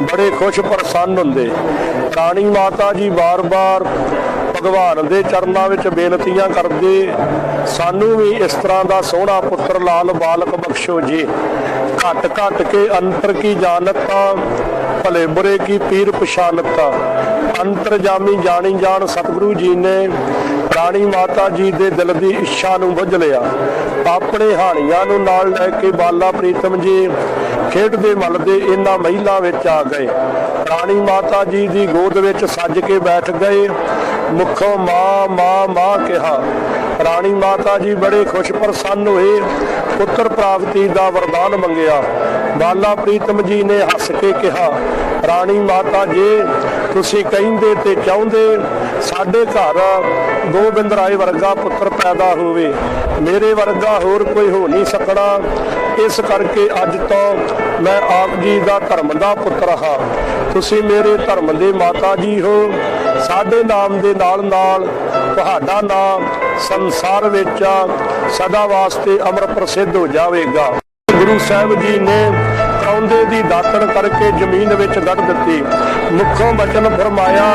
ਬੜੇ ਖੁਸ਼ ਪ੍ਰਸੰਨ ਹੁੰਦੇ। ਰਾਣੀ ਮਾਤਾ ਜੀ ਵਾਰ-ਵਾਰ ਭਗਵਾਨ ਦੇ ਚਰਨਾਂ ਵਿੱਚ ਬੇਨਤੀਆਂ ਕਰਦੇ, ਸਾਨੂੰ ਵੀ ਇਸ ਤਰ੍ਹਾਂ ਦਾ ਸੋਹਣਾ ਪੁੱਤਰ ਲਾਲ ਬਾਲਕ ਬਖਸ਼ੋ ਜੀ। ਘਟ ਘਟ ਕੇ ਅੰਤਰ ਕੀ ਜਾਣਤਾ ਭਲੇ ਬੁਰੇ ਕੀ ਪੀਰ ਪਛਾਨਤਾ। ਅੰਤਰਜਾਮੀ ਜਾਣੀ ਜਾਣ ਸਤਿਗੁਰੂ ਜੀ ਨੇ ਰਾਣੀ ਮਾਤਾ ਜੀ ਦੇ ਦਿਲ ਦੀ ਇੱਛਾ ਨੂੰ ਬੁੱਝ ਲਿਆ। ਆਪਣੇ ਹਾਣੀਆਂ ਨੂੰ ਨਾਲ ਲੈ ਕੇ ਬਾਲਾ ਪ੍ਰੀਤਮ ਜੀ ਖੇਡਦੇ ਮੱਲਦੇ ਇਹਨਾਂ ਮਹਿਲਾਂ ਵਿੱਚ ਆ ਗਏ। ਰਾਣੀ ਮਾਤਾ ਜੀ ਦੀ ਗੋਦ ਵਿੱਚ ਸੱਜ ਕੇ ਬੈਠ ਗਏ। ਮੁਖੋਂ ਮਾਂ ਮਾਂ ਮਾਂ ਕਿਹਾ। ਰਾਣੀ ਮਾਤਾ ਜੀ ਬੜੇ ਖੁਸ਼ ਪ੍ਰਸੰਨ ਹੋਏ, ਪੁੱਤਰ ਪ੍ਰਾਪਤੀ ਦਾ ਵਰਦਾਨ ਮੰਗਿਆ। ਬਾਲਾ ਪ੍ਰੀਤਮ ਜੀ ਨੇ ਹੱਸ ਕੇ ਕਿਹਾ, ਰਾਣੀ ਮਾਤਾ ਜੀ ਤੁਸੀਂ ਕਹਿੰਦੇ ਤੇ ਚਾਹੁੰਦੇ ਸਾਡੇ ਘਰ ਗੋਬਿੰਦ ਰਾਏ ਵਰਗਾ ਪੁੱਤਰ ਪੈਦਾ ਹੋਵੇ, ਮੇਰੇ ਵਰਗਾ ਹੋਰ ਕੋਈ ਹੋ ਨਹੀਂ ਸਕਣਾ। ਇਸ ਕਰਕੇ ਅੱਜ ਤੋਂ ਮੈਂ ਆਪ ਜੀ ਦਾ ਧਰਮ ਦਾ ਪੁੱਤਰ ਹਾਂ, ਤੁਸੀਂ ਮੇਰੇ ਧਰਮ ਦੇ ਮਾਤਾ ਜੀ ਹੋ। ਸਾਡੇ ਨਾਮ ਦੇ ਨਾਲ ਨਾਲ ਤੁਹਾਡਾ ਨਾਮ ਸੰਸਾਰ ਵਿੱਚ ਸਦਾ ਵਾਸਤੇ ਅਮਰ ਪ੍ਰਸਿੱਧ ਹੋ ਜਾਵੇਗਾ। ਗੁਰੂ ਸਾਹਿਬ ਜੀ ਨੇ ਕਰਾਉਂਦੇ ਦੀ ਦਾਤਣ ਕਰਕੇ ਜ਼ਮੀਨ ਵਿੱਚ ਗੱਡ ਦਿੱਤੀ। ਮੁੱਖੋਂ ਬਚਨ ਫਰਮਾਇਆ,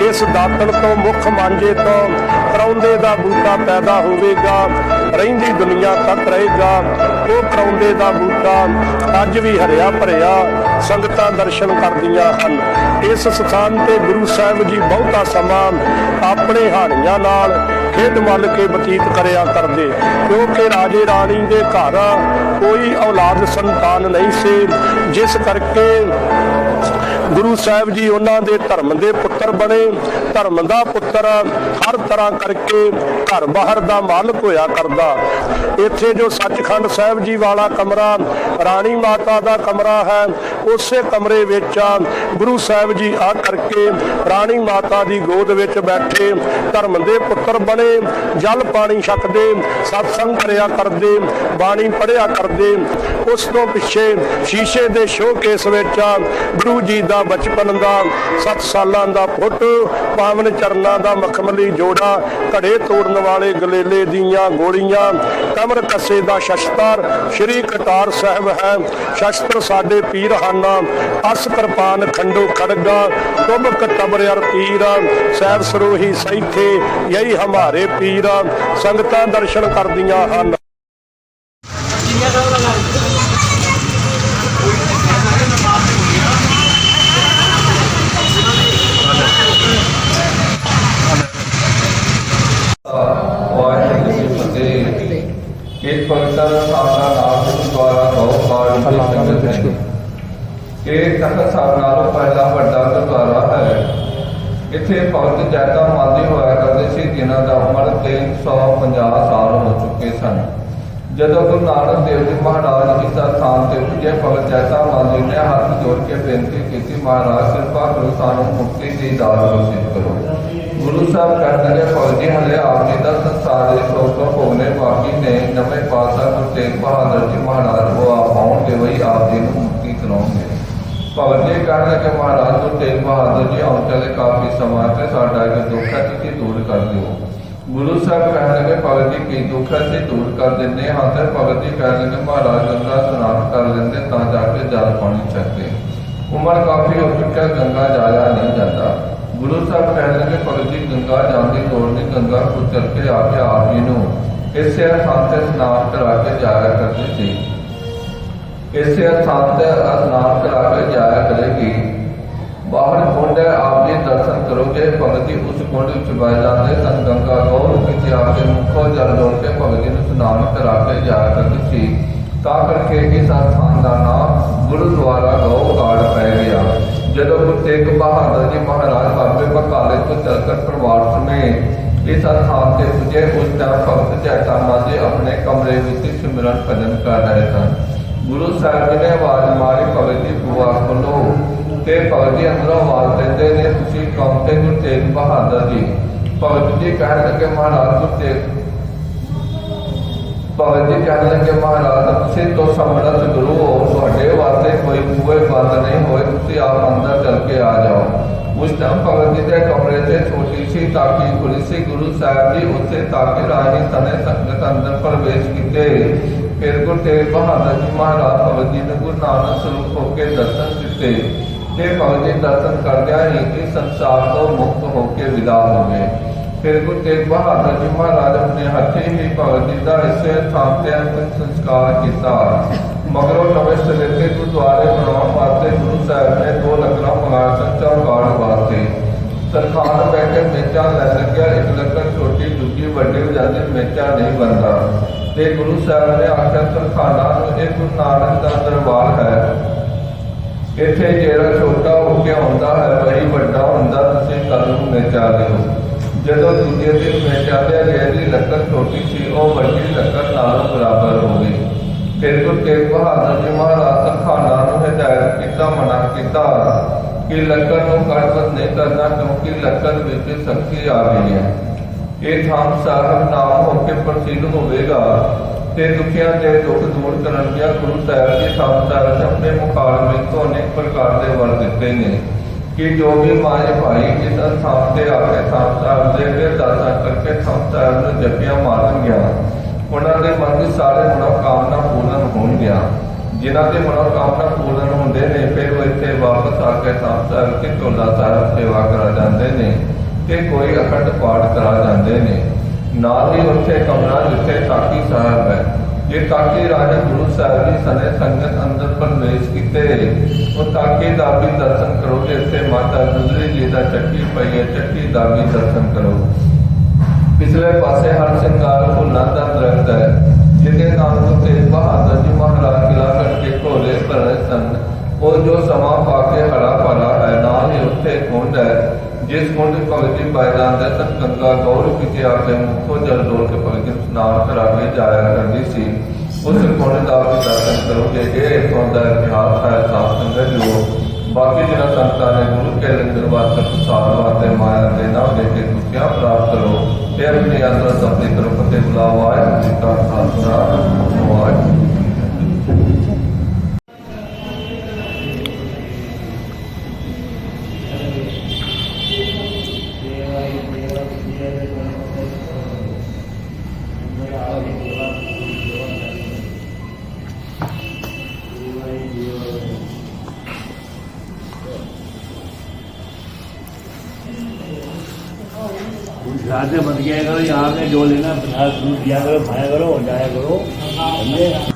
ਇਸ ਦਾਤਣ ਤੋਂ ਮੁੱਖ ਮਾਂਜੇ ਤੋਂ ਕਰਾਉਂਦੇ ਦਾ ਬੂਟਾ ਪੈਦਾ ਹੋਵੇਗਾ, ਰਹਿੰਦੀ ਦੁਨੀਆ ਤੱਕ ਰਹੇਗਾ। ਉਹ ਕਰਾਉਂਦੇ ਦਾ ਬੂਟਾ ਅੱਜ ਵੀ ਹਰਿਆ ਭਰਿਆ ਸੰਗਤਾਂ ਦਰਸ਼ਨ ਕਰਦੀਆਂ ਹਨ। ਇਸ ਸਥਾਨ ਤੇ ਗੁਰੂ ਸਾਹਿਬ ਜੀ ਬਹੁਤਾ ਸਮਾਂ ਆਪਣੇ ਹਾਣੀਆਂ ਨਾਲ ਖੇਡ ਮੱਲ ਕੇ ਬਤੀਤ ਕਰਿਆ ਕਰਦੇ, ਕਿਉਂਕਿ ਰਾਜੇ ਰਾਣੀ ਦੇ ਘਰ ਕੋਈ ਔਲਾਦ ਸੰਤਾਨ ਨਹੀਂ ਸੀ, ਜਿਸ ਕਰਕੇ ਗੁਰੂ ਸਾਹਿਬ ਜੀ ਉਹਨਾਂ ਦੇ ਧਰਮ ਦੇ ਪੁੱਤਰ ਬਣੇ। ਧਰਮ ਦਾ ਪੁੱਤਰ ਹਰ ਤਰ੍ਹਾਂ ਕਰਕੇ ਘਰ ਬਾਹਰ ਦਾ ਮਾਲਕ ਹੋਇਆ ਕਰਦਾ। ਇੱਥੇ ਜੋ ਸੱਚਖੰਡ ਸਾਹਿਬ ਜੀ ਵਾਲਾ ਕਮਰਾ ਰਾਣੀ ਮਾਤਾ ਦਾ ਕਮਰਾ ਹੈ, ਉਸੇ ਕਮਰੇ ਵਿੱਚ ਗੁਰੂ ਸਾਹਿਬ ਜੀ ਆ ਕਰਕੇ ਰਾਣੀ ਮਾਤਾ ਦੀ ਗੋਦ ਵਿੱਚ ਬੈਠੇ ਧਰਮ ਦੇ ਪੁੱਤਰ ਬਣੇ। ਜਲ ਪਾਣੀ ਛਕਦੇ, ਸਤਸੰਗ ਕਰਿਆ ਕਰਦੇ, ਬਾਣੀ ਪੜ੍ਹਿਆ ਕਰਦੇ। ਉਸ ਤੋਂ ਪਿੱਛੇ ਸ਼ੀਸ਼ੇ ਦੇ ਸ਼ੋਕੇਸ ਵਿੱਚ ਗੁਰੂ ਜੀ ਦਾ ਬਚਪਨ ਦਾ 7 ਸਾਲਾਂ ਦਾ ਫੋਟੋ, ਪਾਵਨ ਚਰਨਾਂ ਦਾ ਮਖਮਲੀ ਜੋੜਾ, ਘੜੇ ਤੋੜਨ ਵਾਲੇ ਗਲੇਲੇ ਦੀਆਂ ਗੋਲੀਆਂ, ਕਮਰ ਕੱਸੇ ਦਾ ਸ਼ਸਤਰ ਸ਼੍ਰੀ ਕਰਤਾਰ ਸਾਹਿਬ ਹੈ। ਸ਼ਸਤਰ ਸਾਡੇ ਪੀਰ ਹਨ, ਅਸ ਕਿਰਪਾਨ ਖੰਡੋ ਖੜਗਾ, ਤੁਮਕ ਤਬਰਿਆਰ ਤੀਰ, ਸਾਹਿਬ ਸਰੋਹੀ ਸੈਥੇ ਯਹੀ ਹਮਾਰੇ ਪੀਰ। ਸੰਗਤਾਂ ਦਰਸ਼ਨ ਕਰਦੀਆਂ ਹਨ। एक पवित्र साधना नाम द्वारा बहुत काल के तखत साहब नालों पहला ਵੱਡਾ ਗੁਰਦੁਆਰਾ ਹੈ। ਇੱਥੇ ਭਗਤ ਜੈਤਾ ਮਾਦੀ ਹੋਇਆ ਕਰਦੇ ਸੀ, ਜਿਨ੍ਹਾਂ ਦਾ ਉਮਰ 350 ਸਾਲ ਹੋ ਚੁੱਕੇ ਸਨ। ਜਦੋਂ ਗੁਰੂ ਨਾਨਕ ਦੇਵ ਜੀ ਮਹਾਰਾਜ ਇਸ ਸਥਾਨ ਤੇ ਪੁੱਜੇ, ਭਗਤ ਜੈਤਾ ਮਾਦੀ ਨੇ ਹੱਥ ਜੋੜ ਕੇ ਬੇਨਤੀ ਕੀਤੀ, ਮਹਾਰਾਜ ਕਿਰਪਾ ਕਰੋ, ਸਾਨੂੰ ਮੁਕਤੀ ਦੀ ਦਾਤ ਨਸੀਬ ਕਰੋ। ਗੁਰੂ ਸਾਹਿਬ ਕਹਿਣ ਲੱਗੇ, ਫੌਜੀ ਹਲੇ ਆਪ ਜੀ ਦਾ ਸੰਸਾਰ ਦੇ ਸੋਚ ਹੋਣੇ ਬਾਕੀ ਨੇ। ਨਵੇਂ ਪਾਤਸ਼ਾਹ ਗੁਰੂ ਤੇਗ ਬਹਾਦਰ ਜੀ ਮਹਾਰਾਜ ਉਹ ਆਪ ਆਉਣਗੇ, ਵਹੀ ਆਪ ਜੀ ਨੂੰ ਮੁਕਤੀ ਕਰਾਉਣਗੇ। ਭਗਤ ਜੀ ਕਹਿਣ ਲੱਗੇ, ਮਹਾਰਾਜ ਗੁਰੂ ਤੇਗ ਬਹਾਦਰ ਜੀ ਆਉਣ ਚਲੇ ਕਾਫੀ ਸਮਾਂ ਤੇ ਸਾਡਾ ਇੱਕ ਦੁੱਖ ਹੈ, ਤੁਸੀਂ ਦੂਰ ਕਰ ਦਿਓ। ਗੁਰੂ ਸਾਹਿਬ ਕਹਿਣ ਲੱਗੇ, ਭਗਤ ਜੀ ਕੀ ਦੁੱਖ ਹੈ, ਅਸੀਂ ਦੂਰ ਕਰ ਦਿੰਦੇ ਹਾਂ। ਤੇ ਭਗਤ ਜੀ ਕਹਿਣ ਲੱਗੇ, ਮਹਾਰਾਜ ਗੰਗਾ ਇਸ਼ਨਾਨ ਕਰ ਲੈਂਦੇ ਤਾਂ ਜਾ ਕੇ ਜਲ ਪਾਣੀ ਛਕਦੇ। ਉਮਰ ਕਾਫੀ ਹੋ ਚੁੱਕਿਆ, ਗੰਗਾ ਜਾਇਆ ਨਹੀਂ ਜਾਂਦਾ। गुरु साहब कहने लगे भगत जी गंगा जाने की लोड़ नहीं, गंगा को चल के आके आप जी नूं इसे स्थान से स्नान करा के जाया करती थी। इसे स्थान से स्नान करा के जाया करेगी। बाहर कुंड है, आप जी दर्शन करोगे। भगत जी उस कुंड विच बह जाते सन। गंगा गौर विच आके मुखों जल जोड़ के भगत जी नूं स्नान करा के जाया करती थी। तां करके इस स्थान का नाम गुरुद्वारा गौघाट पै गया। जदों गुरु तेग बहादुर जी महाराज बाबे बकाले तो चलकर परिवार समेत इस स्थान से पुजे, उस टाइम भगत जैता मांझे अपने कमरे में सिमरन भजन कर रहे सन। गुरु साहब जी ने आवाज मारी, भगत जी बुआ खोलो। ते भगत जी अंदरों आवाज देते ने, तुसीं कौन थे? गुरु तेग बहादुर जी। भगत जी कहने लगे महाराज गुरु तेग भगत जी कहने लगे महाराज तुसीं तो समर्थ गुरु हो, तुहाडे वास्ते कोई बूहे बंद नहीं होए, तुसीं आप अंदर चल के आ जाओ। उस टाइम भगत जी के कमरे से छोटी सी ताकी खुली सी। गुरु साहब जी उसे ताकी राही सने संगत अंदर प्रवेश किए। फिर गुरु तेग बहादुर जी महाराज भगत जी ने गुरु नानक स्वरूप होकर दर्शन दिते। ते भगत जी दर्शन करदियां ही इस संसार तो मुक्त होकर विदा हो गए। फिर गुरु तेग बहादुर जी महाराज अपने हथे ही भगत जी का इसे स्थान से अंतिम संस्कार किया। मगरों नवे सलेते गुरुद्वारे बनाने वास्ते गुरु साहब ने 2 लकड़ा मंगाया सन चौकाड़ वास्ते। सरखान बैठे मेचा लै लग्या, एक लकड़ छोटी दूजी वड्डी हो जाती, मेचा नहीं बनता। ते गुरु साहब ने आख्या सरखाना ये गुरु नानक का दरबार है, इत्थे जेड़ा छोटा होके आउंदा है वही वड्डा हुंदा, तुसीं कल नूं मेचा लिओ। जदों दूजे दिन मेचा लिया गया जी लकड़ छोटी सी और वड्डी लकड़ नालों बराबर हो गई। फिर गुरु तेग बहादुर जी महाराज सरखाना नूं हिदायत किता, मना किता कि लकड़ नूं कटबंद नहीं करना, क्योंकि लकड़ विच शक्ति आ गई है। ये थाम साहब नाम होकर प्रसिद्ध होवेगा ते दुखियां दे दुख दूर करन दिया। गुरु साहब जी थाम साहब ने अपने मुखालबिन को अनेक प्रकार के वर दिते ने कि जो भी माए भाई इस स्थान से आके थाम साहब दे के दर्शन करके थाम साहब ने जपियां मारन गया, उन्होंने मन की सारे मनोकामना पूर्ण होन गया। जिन्हों की मनोकामना पूर्ण होंगे ने फिर वो इतने वापस आके थाम साहब की टोला साहब सेवा करा जाते हैं कि कोई अखंड पाठ करा जाते हैं। नाल ही उत्थे कमरा जिथे ताकी साहब है, ये ताकी राजे गुरु साहब जी सने संगत अंदर प्रवेश किते। वो ताकी का भी दर्शन करो, जैसे माता गुजरी जी का चक्की पई है, चक्की का भी दर्शन करो। पिछले पासे हर सिंगार फुलों का दरख्त है, जिसके नाम गुरु तेग बहादुर जी महाराज किला करके घोले भरे सन। और जो समा पाके हरा भरा है, नाल ही उत्थे कुंड है, जिस कुंड भगत जी बह जाते सन। गंगा गौर पिछे आके मुखों जल डोल के भगत जी स्नान करा के जाया करती सी। उस कुंड का भी दर्शन करोगे। ये इतों का इतिहास है साफ संगत जो बाकी जिन्होंने संतान ने गुरु के लंगर वास्ते प्रसाद वास्ते माया के नाम देके खुशियां प्राप्त करो। ये अपनी यात्रा सफली करो। फतेह बुलाओ। वाहिगुरू जी का खालसा, वाहिगुरू। से मत किया करो, यहाँ पे जो लेना प्रसाद दिया करो, खाया करो और जाया करो, समझे।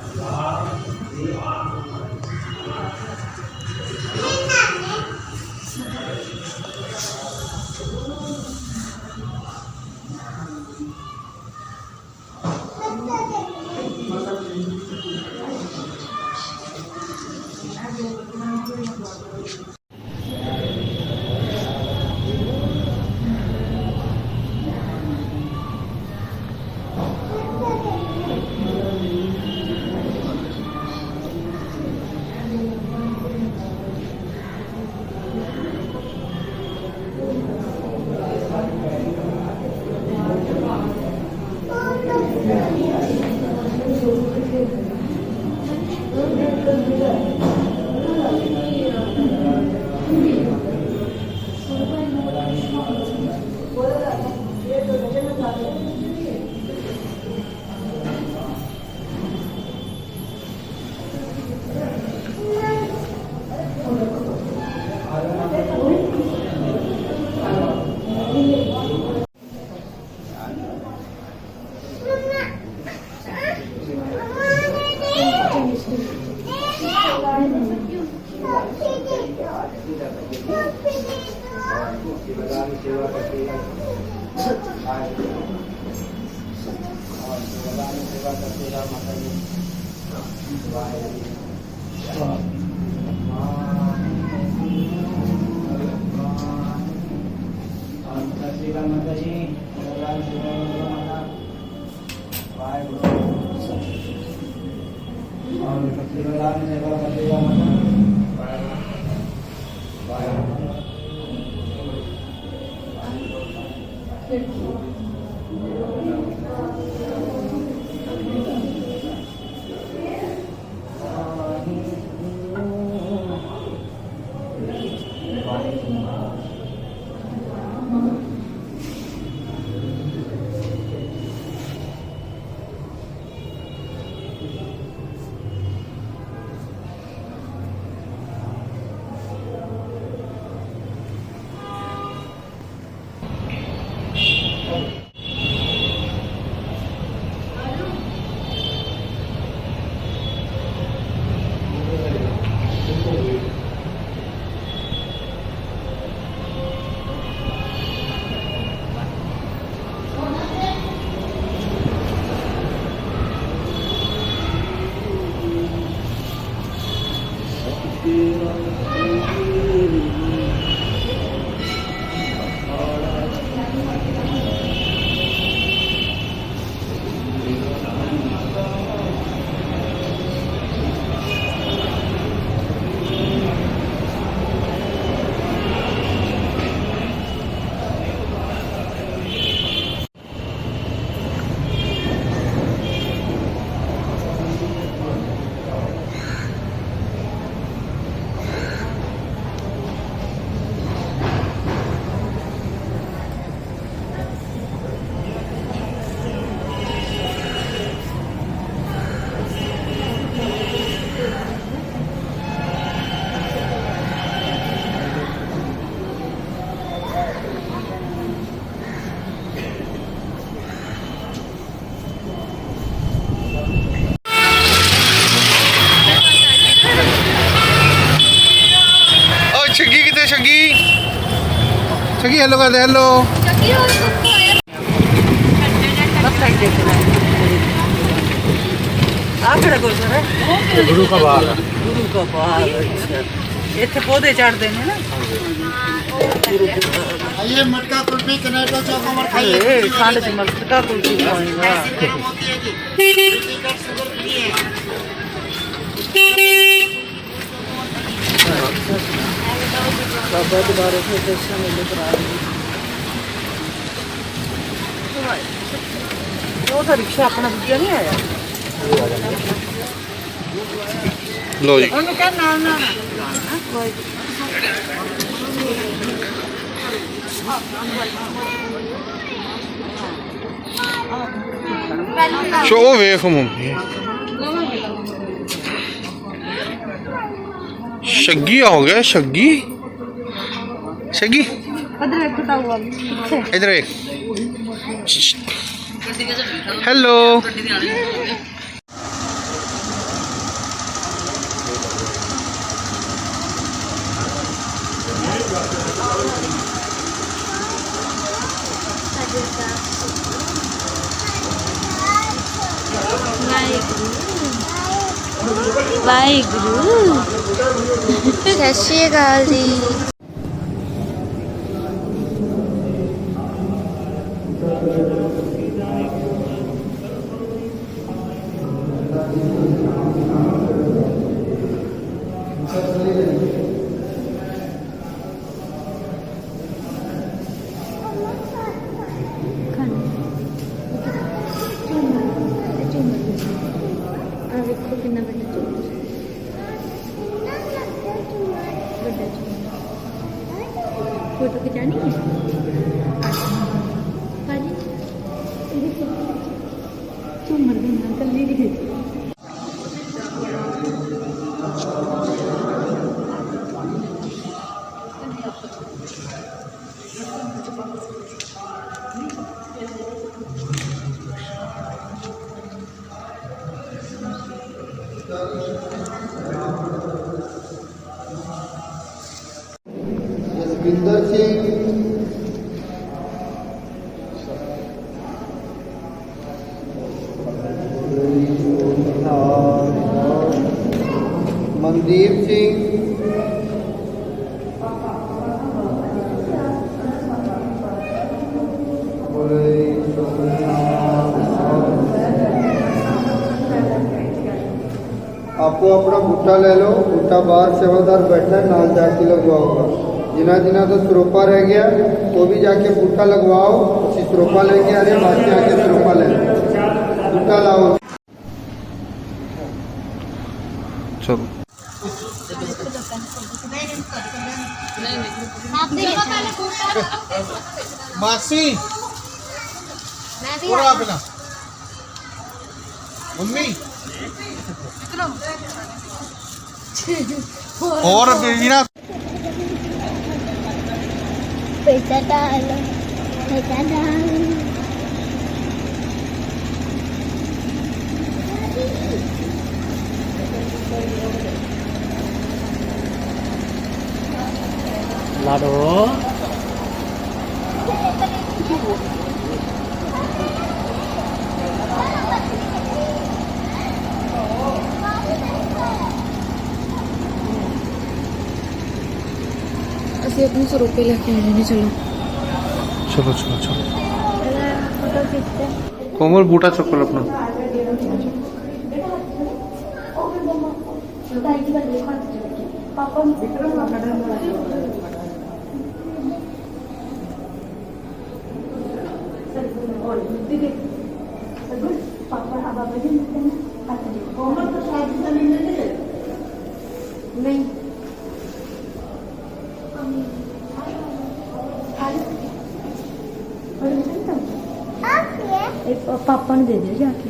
सगी हेलो कर दे हेलो। गुरु का बाग। गुरु का बाग, अच्छा। इतने पौधे चढ़ते हैं ना। ये मटका कुल्फी कनेटो चौक हमार खाइए। ठंड से मटका कुल्फी खाएंगा। बाबा दोबारा फिर दर्शन मेले करा वो तो रिक्शा अपना दूसरा नहीं आया। लो जी उन्होंने क्या नाम ना शो वेख मम्मी शग्गी हो गया शग्गी शग्गी इधर एक हेलो ਵਾਹਿਗੁਰੂ ਸਤਿ ਸ਼੍ਰੀ ਅਕਾਲ ਜੀ। ਵੇਖੋ ਕਿੰਨਾ ਵੱਡਾ ਝੂਮਰ ਵੱਡਾ ਝੂਮਰ ਫੋਟੋ ਖਿਚਾਣੀ ਹੈ ਭਾਜੀ ਇਹਦੇ ਝੂਮਰ ਦੇ ਨਾਲ ਕੱਲੀ ਦੀ ਜਸਵਿੰਦਰ ਸਿੰਘ, ਮਨਦੀਪ ਸਿੰਘ, आपो अपना बूटा ले लो। बूटा बाहर सेवादार बैठा है, नाल जाके लगवाओगा। जिन्हें जिन्हें तो सरोपा रह गया वो भी जाके बूटा लगवाओ। उसी सरोपा लेके आ रहे, बाकी आके सरोपा ले लो, बूटा लाओ। चलो मासी मैं भी पूरा अपना मम्मी और बीना पैसा डालो, पैसा डालो। लाडो ਅਸੀਂ अपने सरोपे लेके आ जाने। चलो चलो चलो चलो फोटो खींचते। कोमल बूटा चक्कर अपना नहीं पापा ने दे दिया जाके।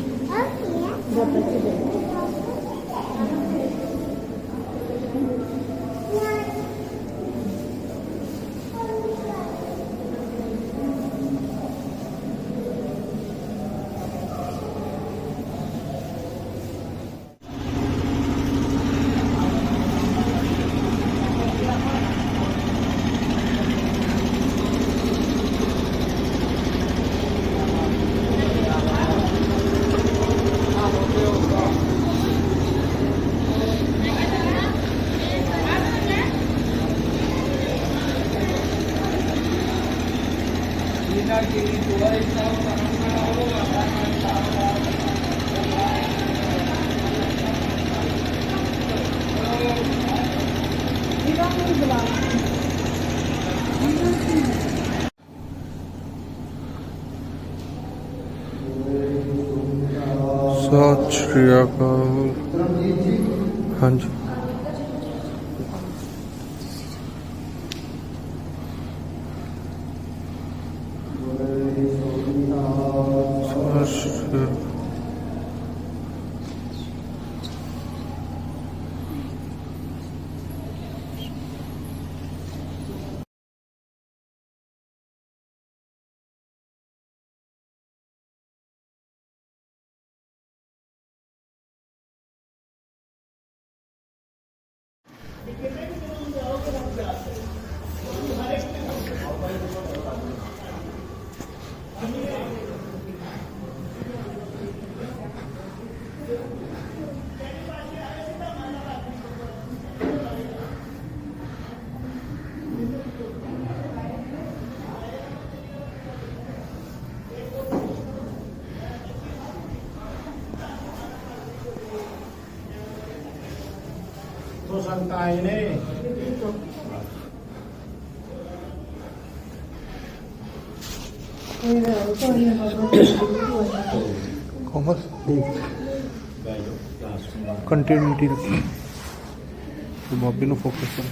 सत श्री अकाल। हाँ जी तो संताएं ने कोमल कंटिन्यूटी रखी तो बॉबी नो फोकस कर।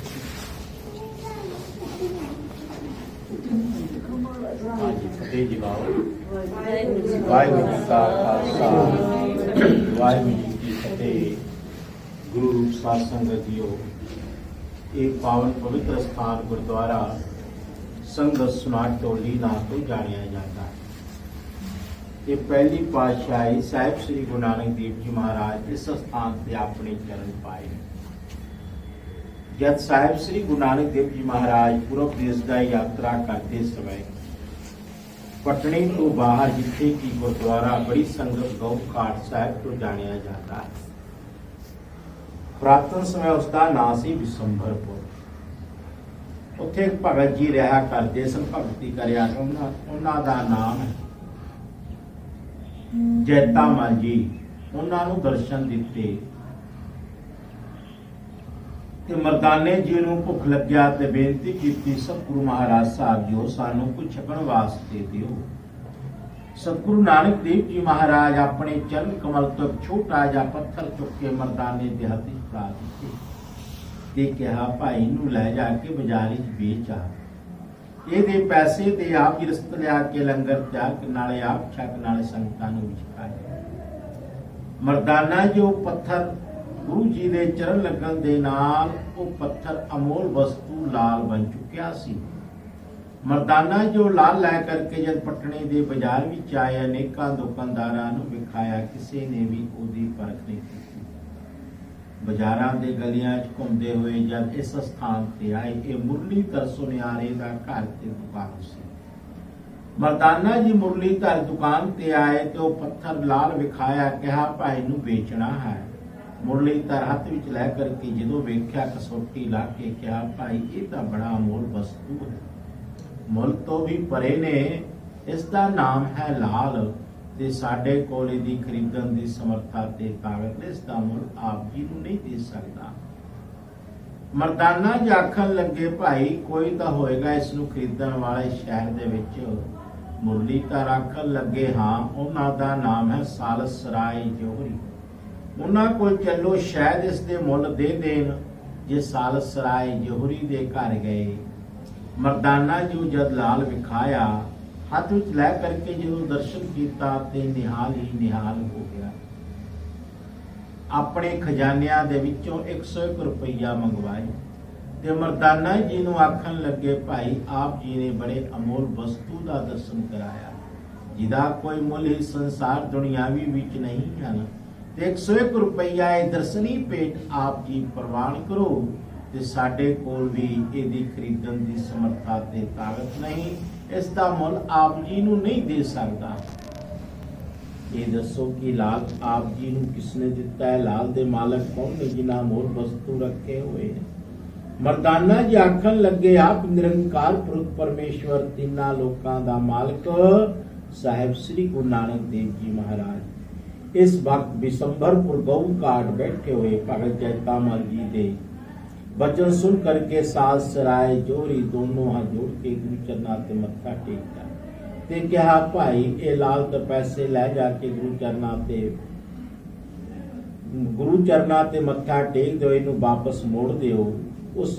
फतेह जी वाहिगुरू जी का खालसा वाहिगुरू जी की फतेह। गुरु रूप साध संगत जीओ, एक पावन पवित्र स्थान गुरुद्वारा संगत सुनाट टोली नाम तो जानिया जाता है। ये पहली पातशाही साहिब श्री गुरु नानक देव जी महाराज इस स्थान से अपने चरण पाए। ਜਦ ਸਾਹਿਬ ਸ੍ਰੀ ਗੁਰੂ ਨਾਨਕ ਦੇਵ ਜੀ ਮਹਾਰਾਜ ਪੂਰਬ ਦੇਸ਼ ਦਾ ਯਾਤਰਾ ਕਰਦੇ ਸਮੇਂ ਪਟਣੀ ਤੋਂ ਬਾਹਰ ਜਿੱਥੇ ਕਿ ਗੁਰਦੁਆਰਾ ਬੜੀ ਸੰਗਤ ਗਊ ਘਾਟ ਸਾਹਿਬ ਤੋਂ ਜਾਣਿਆ ਜਾਂਦਾ ਹੈ, ਪੁਰਾਤਨ ਸਮੇਂ ਉਸ ਦਾ ਨਾਂ ਸੀ ਵਿਸੰਬਰਪੁਰ। ਉੱਥੇ ਇੱਕ ਭਗਤ ਜੀ ਰਿਹਾ ਕਰਦੇ ਸਨ, ਭਗਤੀ ਕਰਿਆ। ਉਹਨਾਂ ਦਾ ਨਾਮ ਹੈ ਜੈਤਾ ਮਲ ਜੀ। ਉਹਨਾਂ ਨੂੰ ਦਰਸ਼ਨ ਦਿੱਤੇ ਤੇ ਮਰਦਾਨੇ ਜੀ ਨੂੰ ਭੁੱਖ ਲੱਗਿਆ ਤੇ ਬੇਨਤੀ ਕੀਤੀ, ਸਤਿਗੁਰੂ ਮਹਾਰਾਜ ਸਾਹਿਬ ਜੀ ਸਾਨੂੰ ਕੁਝ ਛਕਣ ਵਾਸਤੇ ਦਿਓ। ਸਤਿਗੁਰੂ ਨਾਨਕ ਦੇਵ ਜੀ ਮਹਾਰਾਜ ਆਪਣੇ ਚਰਨ ਕਮਲ ਤੋਂ ਛੋਟਾ ਜਿਹਾ ਪੱਥਰ ਚੁੱਕ ਕੇ ਮਰਦਾਨੇ ਦੇ ਹੱਥ ਵਿੱਚ ਪਾ ਦਿੱਤੇ ਤੇ ਕਿਹਾ, ਭਾਈ ਨੂੰ ਲੈ ਜਾ ਕੇ ਬਾਜ਼ਾਰ ਵਿੱਚ ਵੇਚ ਆ, ਇਹਦੇ ਪੈਸੇ ਤੇ ਆਪ ਹੀ ਰਸਤ ਲਿਆ ਕੇ ਲੰਗਰ ਤਿਆਰ ਕਰਨ ਨਾਲੇ ਆਪ ਛਕ ਨਾਲੇ ਸੰਗਤਾਂ ਨੂੰ ਵਿਛਾਇਆ। ਮਰਦਾਨਾ ਜੋ ਪੱਥਰ ਗੁਰੂ ਜੀ ਦੇ ਚਰਨ ਲੱਗਣ ਦੇ ਨਾਲ ਉਹ ਪੱਥਰ ਅਮੋਲ ਵਸਤੂ ਲਾਲ ਬਣ ਚੁੱਕਿਆ ਸੀ। ਮਰਦਾਨਾ ਜੋ ਲਾਲ ਲੈ ਕਰਕੇ ਜਦ ਪਟਨੇ ਦੇ ਬਾਜ਼ਾਰ ਵਿੱਚ ਆਏ, ਅਨੇਕਾਂ ਦੁਕਾਨਦਾਰਾਂ ਨੂੰ ਵਿਖਾਇਆ, ਕਿਸੇ ਨੇ ਵੀ ਉਹਦੀ ਪਰਖ ਨਹੀਂ ਕੀਤੀ। ਬਾਜ਼ਾਰਾਂ ਦੇ ਗਲੀਆਂ 'ਚ ਘੁੰਮਦੇ ਹੋਏ ਜਦ ਇਸ ਸਥਾਨ ਤੇ ਆਏ, ਇਹ ਮੁਰਲੀਧਰ ਸੁਨਿਆਰੇ ਦਾ ਘਰ ਤੇ ਦੁਕਾਨ ਸੀ। ਮਰਦਾਨਾ ਜੀ ਮੁਰਲੀਧਰ ਦੁਕਾਨ ਤੇ ਆਏ ਤੇ ਉਹ ਪੱਥਰ ਲਾਲ ਵਿਖਾਇਆ, ਕਿਹਾ ਭਾਈ ਨੂੰ ਵੇਚਣਾ ਹੈ। ਮੁਰਲੀਧਰ ਹੱਥ ਵਿੱਚ ਲੈ ਕਰਕੇ ਜਦੋਂ ਵੇਖਿਆ, ਕਸੌਟੀ ਲਾ ਕੇ ਕਿਹਾ, ਭਾਈ ਇਹ ਤਾਂ ਬੜਾ ਅਮੋਲ ਵਸਤੂ ਹੈ, ਮੁੱਲ ਤੋਂ ਵੀ ਪਰੇ ਨੇ, ਇਸ ਦਾ ਨਾਮ ਹੈ ਲਾਲ ਤੇ ਸਾਡੇ ਕੋਲ ਇਹਦੀ ਖਰੀਦਣ ਦੀ ਸਮਰੱਥਾ ਤੇ ਤਾਕਤ, ਇਸ ਦਾ ਮੁੱਲ ਆਪ ਜੀ ਨੂੰ ਨਹੀਂ ਦੇ ਸਕਦਾ। ਮਰਦਾਨਾ ਜੀ ਆਖਣ ਲੱਗੇ, ਭਾਈ ਕੋਈ ਤਾਂ ਹੋਏਗਾ ਇਸ ਨੂੰ ਖਰੀਦਣ ਵਾਲੇ ਸ਼ਹਿਰ ਦੇ ਵਿੱਚ। ਮੁਰਲੀਧਰ ਆਖਣ ਲੱਗੇ, ਹਾਂ, ਉਹਨਾਂ ਦਾ ਨਾਮ ਹੈ ਸਾਲਸ ਰਾਏ ਜੋਹਰੀ। ਉਹਨਾਂ ਕੋਲ ਚੱਲੋ, ਸ਼ਾਇਦ ਇਸ ਦੇ ਮੁੱਲ ਦੇ ਦੇਣ। ਜੇ ਸਾਲਸ ਰਾਏ ਜੋਹਰੀ ਦੇ ਘਰ ਗਏ, ਮਰਦਾਨਾ ਜੀ ਜਦ ਲਾਲ ਵਿਖਾਇਆ, ਹੱਥ ਵਿੱਚ ਲੈ ਕਰਕੇ ਜਦੋਂ ਦਰਸ਼ਨ ਕੀਤਾ ਤੇ ਨਿਹਾਲ ਹੀ ਨਿਹਾਲ ਹੋ ਗਿਆ। ਆਪਣੇ ਖਜ਼ਾਨਿਆਂ ਦੇ ਵਿੱਚੋਂ 101 ਰੁਪਈਆ ਮੰਗਵਾਏ ਤੇ ਮਰਦਾਨਾ ਜੀ ਨੂੰ ਆਖਣ ਲੱਗੇ, ਭਾਈ ਆਪ ਜੀ ਨੇ ਬੜੇ ਅਮੋਲ ਵਸਤੂ ਦਾ ਦਰਸ਼ਨ ਕਰਾਇਆ, ਜਿਹਦਾ ਕੋਈ ਮੁੱਲ ਹੀ ਸੰਸਾਰ ਦੁਨਿਆਵੀ ਵਿੱਚ ਨਹੀਂ ਹਨ, ਤੇ 101 ਰੁਪਈਆ ਇਹ ਦਰਸ਼ਨੀ ਭੇਟ ਆਪ ਜੀ ਪ੍ਰਵਾਨ ਕਰੋ। ਤੇ ਸਾਡੇ ਕੋਲ ਵੀ ਇਹਦੀ ਖਰੀਦਣ ਦੀ ਸਮਰੱਥਾ ਤੇ ਤਾਕਤ ਨਹੀਂ, ਇਸ ਦਾ ਮੁੱਲ ਆਪ ਜੀ ਨੂੰ ਨਹੀਂ ਦੇ ਸਕਦਾ। ਇਹ ਦੱਸੋ ਕਿ ਲਾਲ ਆਪ ਜੀ ਨੂੰ ਕਿਸਨੇ ਦਿੱਤਾ ਹੈ? ਲਾਲ ਦੇ ਮਾਲਕ ਕੌਣ ਨੇ ਜਿਨ੍ਹਾਂ ਅਮੋਲ ਵਸਤੂ ਰੱਖੇ ਹੋਏ ਨੇ? ਮਰਦਾਨਾ ਜੀ ਆਖਣ ਲੱਗੇ, ਆਪ ਨਿਰੰਕਾਰ ਪੁਰਖ ਪਰਮੇਸ਼ਵਰ ਤਿੰਨਾਂ ਲੋਕਾਂ ਦਾ ਮਾਲਕ ਸਾਹਿਬ ਸ੍ਰੀ ਗੁਰੂ ਨਾਨਕ ਦੇਵ ਜੀ ਮਹਾਰਾਜ ਇਸ ਵਕਤ ਬਿਸੰਬਰਪੁਰ ਗਊ ਘਾਟ ਬੈਠੇ ਹੋਏ ਭਗਤ ਜੈਤਾ ਮਲ ਜੀ ਦੇ बचन सुन करके सास सराय जोरी दोनों हाथ जोड़ के गुरु चरना ते मत्था टेकता ते कहा, भाई ये लाल तो पैसे ले जाके गुरु चरना ते मत्था टेक दो, इनू वापस मोड़ दियो। उस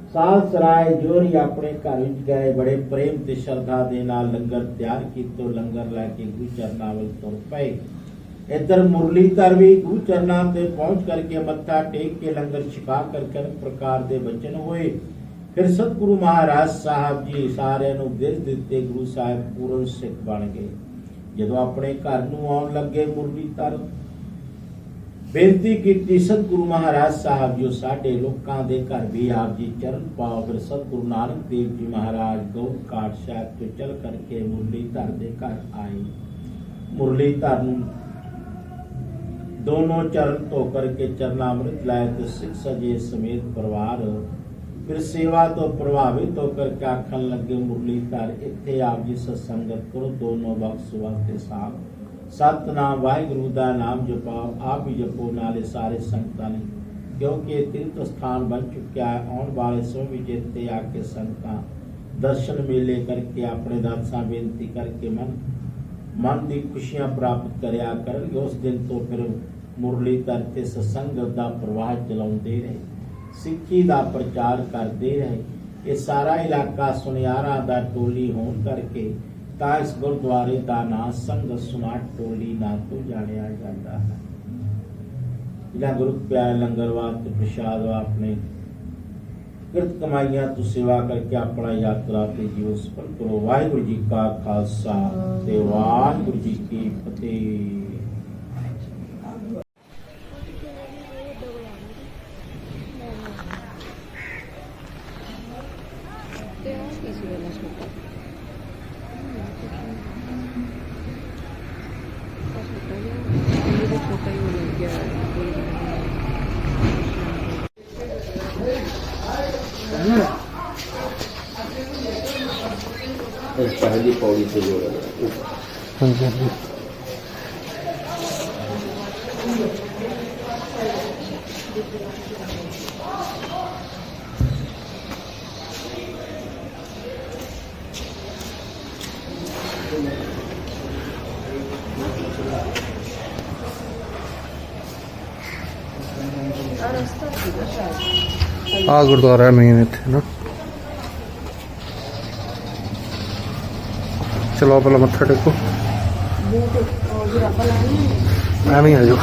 सास सराय जोरी अपने घर विच गए, बड़े प्रेम ते श्रद्धा दे नाल लंगर तैयार कीतो, लंगर लैके गुरु चरना वल तुर पए। इधर मुरलीधर भी गुरु चरना ते पहुंच करके मत्था टेक के लंगर छिपा कर कई प्रकार दे वचन होए। फिर सतगुरु महाराज साहब जी सारे नूं उपदेश दिते, गुरु साहिब पूर्ण सिख बन गए। जदों अपने घर नूं आउण लगे, मुरलीधर बेनती की, सतगुरु महाराज साहब जो साडे लोकां दे घर भी आप जी चरण पाओ। फिर सतगुरु नानक देव जी महाराज गऊ घाट साहिब तो चल करके मुरलीधर दे घर आए। मुरलीधर नूं दोनों चरण धो करके चरणामृत लाए तो सिख सजे समेत परिवार फिर सेवा तो प्रभावित होकर के आखन लगे, मुरलीधर इत्थे आप जी सत्संगत करो, दोनों बख्श के साथ सतनाम वाहिगुरु दा नाम जपाओ, आप ही जपो नाले सारे संगतां ने, क्योंकि तीर्थ स्थान बन चुका है। आने वाले समय में इत्थे आके संगतां दर्शन मेले करके अपने दासां बेनती करके मन की खुशियां प्राप्त करया करनगे। उस दिन तो फिर मुरलीधर ते सत्संग दा प्रवाह चलाउंदे रहे, सिक्खी दा प्रचार करते रहे। ये सारा इलाका सुनियारा दा टोली होने करके तां इस गुरुद्वारे दा नाम संग सुनाट टोली ना तो जानिया जाता है। जिन्हां गुरु प्यार लंगरवाद ते प्रसाद अपने कृत कमाइयां तो सेवा करके अपना यात्रा ते जीवन सफल करो। वाहिगुरु जी का खालसा ते वाहिगुरु जी की फतेह। पहली पौड़ी से जोड़ा हाँ जी हाँ जी। ਆ ਗੁਰਦੁਆਰਾ ਹੈ ਮੇਨ ਇੱਥੇ ਨਾ। ਚਲੋ ਪਹਿਲਾਂ ਮੱਥਾ ਟੇਕੋ, ਐਵੇਂ ਆ ਜਾਓ।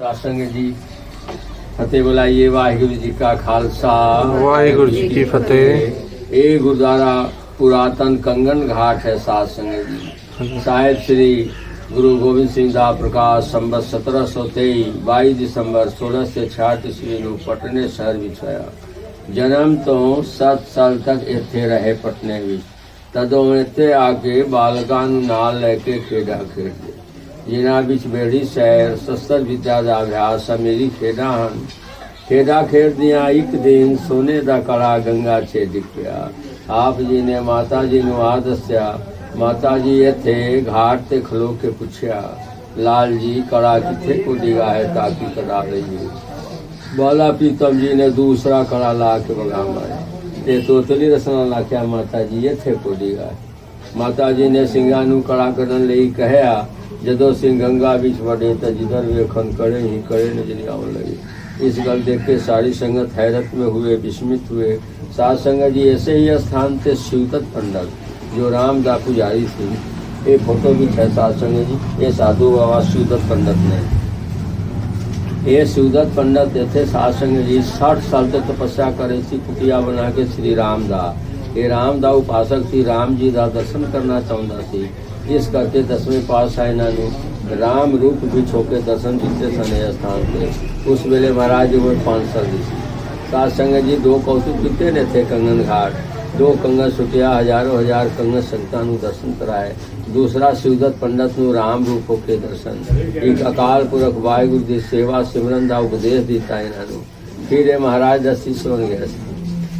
सासंग जी फतेह बुलाइए। वाहिगुरु जी का खालसा वाहिगुरु जी की फतेह। ये गुरुद्वारा पुरातन कंगन घाट है सासंग जी। साहिब श्री गुरु गोबिंद सिंह दा प्रकाश संबत 1723 22 दिसंबर 1666 ईस्वी ਨੂੰ ਪਟਨੇ ਸ਼ਹਿਰ ਵਿੱਚ ਹੋਇਆ। ਜਨਮ ਤੋਂ 7 ਸਾਲ ਤੱਕ ਇੱਥੇ ਰਹੇ ਪਟਨੇ ਵਿੱਚ। ਤਦੋਂ ਇੱਥੇ ਆ ਕੇ ਬਾਲਕਾਂ ਨੂੰ ਨਾਲ ਲੈ ਕੇ ਖੇਡਾਂ ਖੇਡਦੇ, ਜਿਨ੍ਹਾਂ ਵਿੱਚ ਬੇੜੀ ਸੈਰ, ਸ਼ਸਤਰ ਵਿਦਿਆ ਦਾ ਅਭਿਆਸ ਅਮੀਰੀ ਖੇਡਾਂ ਹਨ। ਖੇਡਾਂ ਖੇਡਦਿਆਂ ਇੱਕ ਦਿਨ ਸੋਨੇ ਦਾ ਕੜਾ ਗੰਗਾ 'ਚ ਡਿੱਗ ਪਿਆ। ਆਪ ਜੀ ਨੇ ਮਾਤਾ ਜੀ ਨੂੰ ਆ ਦੱਸਿਆ। ਮਾਤਾ ਜੀ ਇੱਥੇ ਘਾਟ ਤੇ ਖਲੋ ਕੇ ਪੁੱਛਿਆ, ਲਾਲ ਜੀ ਕੜਾ ਕਿੱਥੇ ਕੋ ਡਿੱਗਾ ਹੈ ਤਾਂ ਕਿ ਕੜਾ ਲਈਏ। ਬਾਲਾ ਪ੍ਰੀਤਮ ਜੀ ਨੇ ਦੂਸਰਾ ਕੜਾ ਲਾ ਕੇ ਬਗਾ ਮਾਰਿਆ ਤੇ ਤੋਤਲੀ ਰਸਨਾ ਲਾਖਿਆ, ਮਾਤਾ ਜੀ ਇੱਥੇ ਕੋ ਡਿੱਗਾ। ਮਾਤਾ ਜੀ ਨੇ ਸਿੰਘਾਂ ਨੂੰ ਕੜਾ ਕਰਨ ਲਈ ਕਹਿਆ। ਜਦੋਂ ਸਿੰਘ ਗੰਗਾ ਵਿੱਚ ਵੜੇ ਤਾਂ ਜਿੱਧਰ ਵੇਖਣ ਕੜੇ ਹੀ कड़े नजर आने लगे। इस गल देख के सारी संगत हैरत में हुए, विस्मित हुए। साध संगत जी ऐसे ही स्थान थे शिवदत्त पंडित जो राम दा पुजारी थी। ये फोटो भी है साध संगत जी, ये साधु बाबा शिवदत्त पंडित ने। ये शिवदत्त पंडित थे साध संगत जी 60 साल तक तपस्या करे थी कुटिया बना के श्री राम दा। ये राम दा उपासक थी, राम जी दा दर्शन करना चाहता थी। इस करके 10वें पातशाह इन्होंने राम रूप ਵਿੱਚ ਹੋ ਕੇ ਦਰਸ਼ਨ ਦਿੱਤੇ ਸਨ ਇਹ ਸਥਾਨ ਤੇ। ਉਸ ਵੇਲੇ ਮਹਾਰਾਜ ਜੀ ਉਹ 5 ਸਾਲ ਦੀ ਸੀ। ਸਾਧ ਸੰਗਤ ਜੀ 2 ਕੌਤੁਕ ਕੀਤੇ ਨੇ ਥੇ ਕੰਗਨ ਘਾਟ। 2 ਕੰਗਨ ਸੁਟਿਆ, ਹਜ਼ਾਰੋਂ ਹਜ਼ਾਰ ਕੰਗਨ ਸੰਗਤਾਂ ਨੂੰ ਦਰਸ਼ਨ ਕਰਾਏ। दूसरा शिवदत्त पंडित ਨੂੰ ਰਾਮ ਰੂਪ ਹੋ ਕੇ ਦਰਸ਼ਨ। ਇੱਕ ਅਕਾਲ ਪੁਰਖ ਵਾਹਿਗੁਰੂ ਦੀ ਸੇਵਾ ਸਿਮਰਨ ਦਾ ਉਪਦੇਸ਼ ਦਿੱਤਾ ਇਹਨਾਂ ਨੂੰ। ਫਿਰ ਇਹ ਮਹਾਰਾਜ ਦਾ ਸਿੱਖ ਬਣ ਗਿਆ ਸੀ।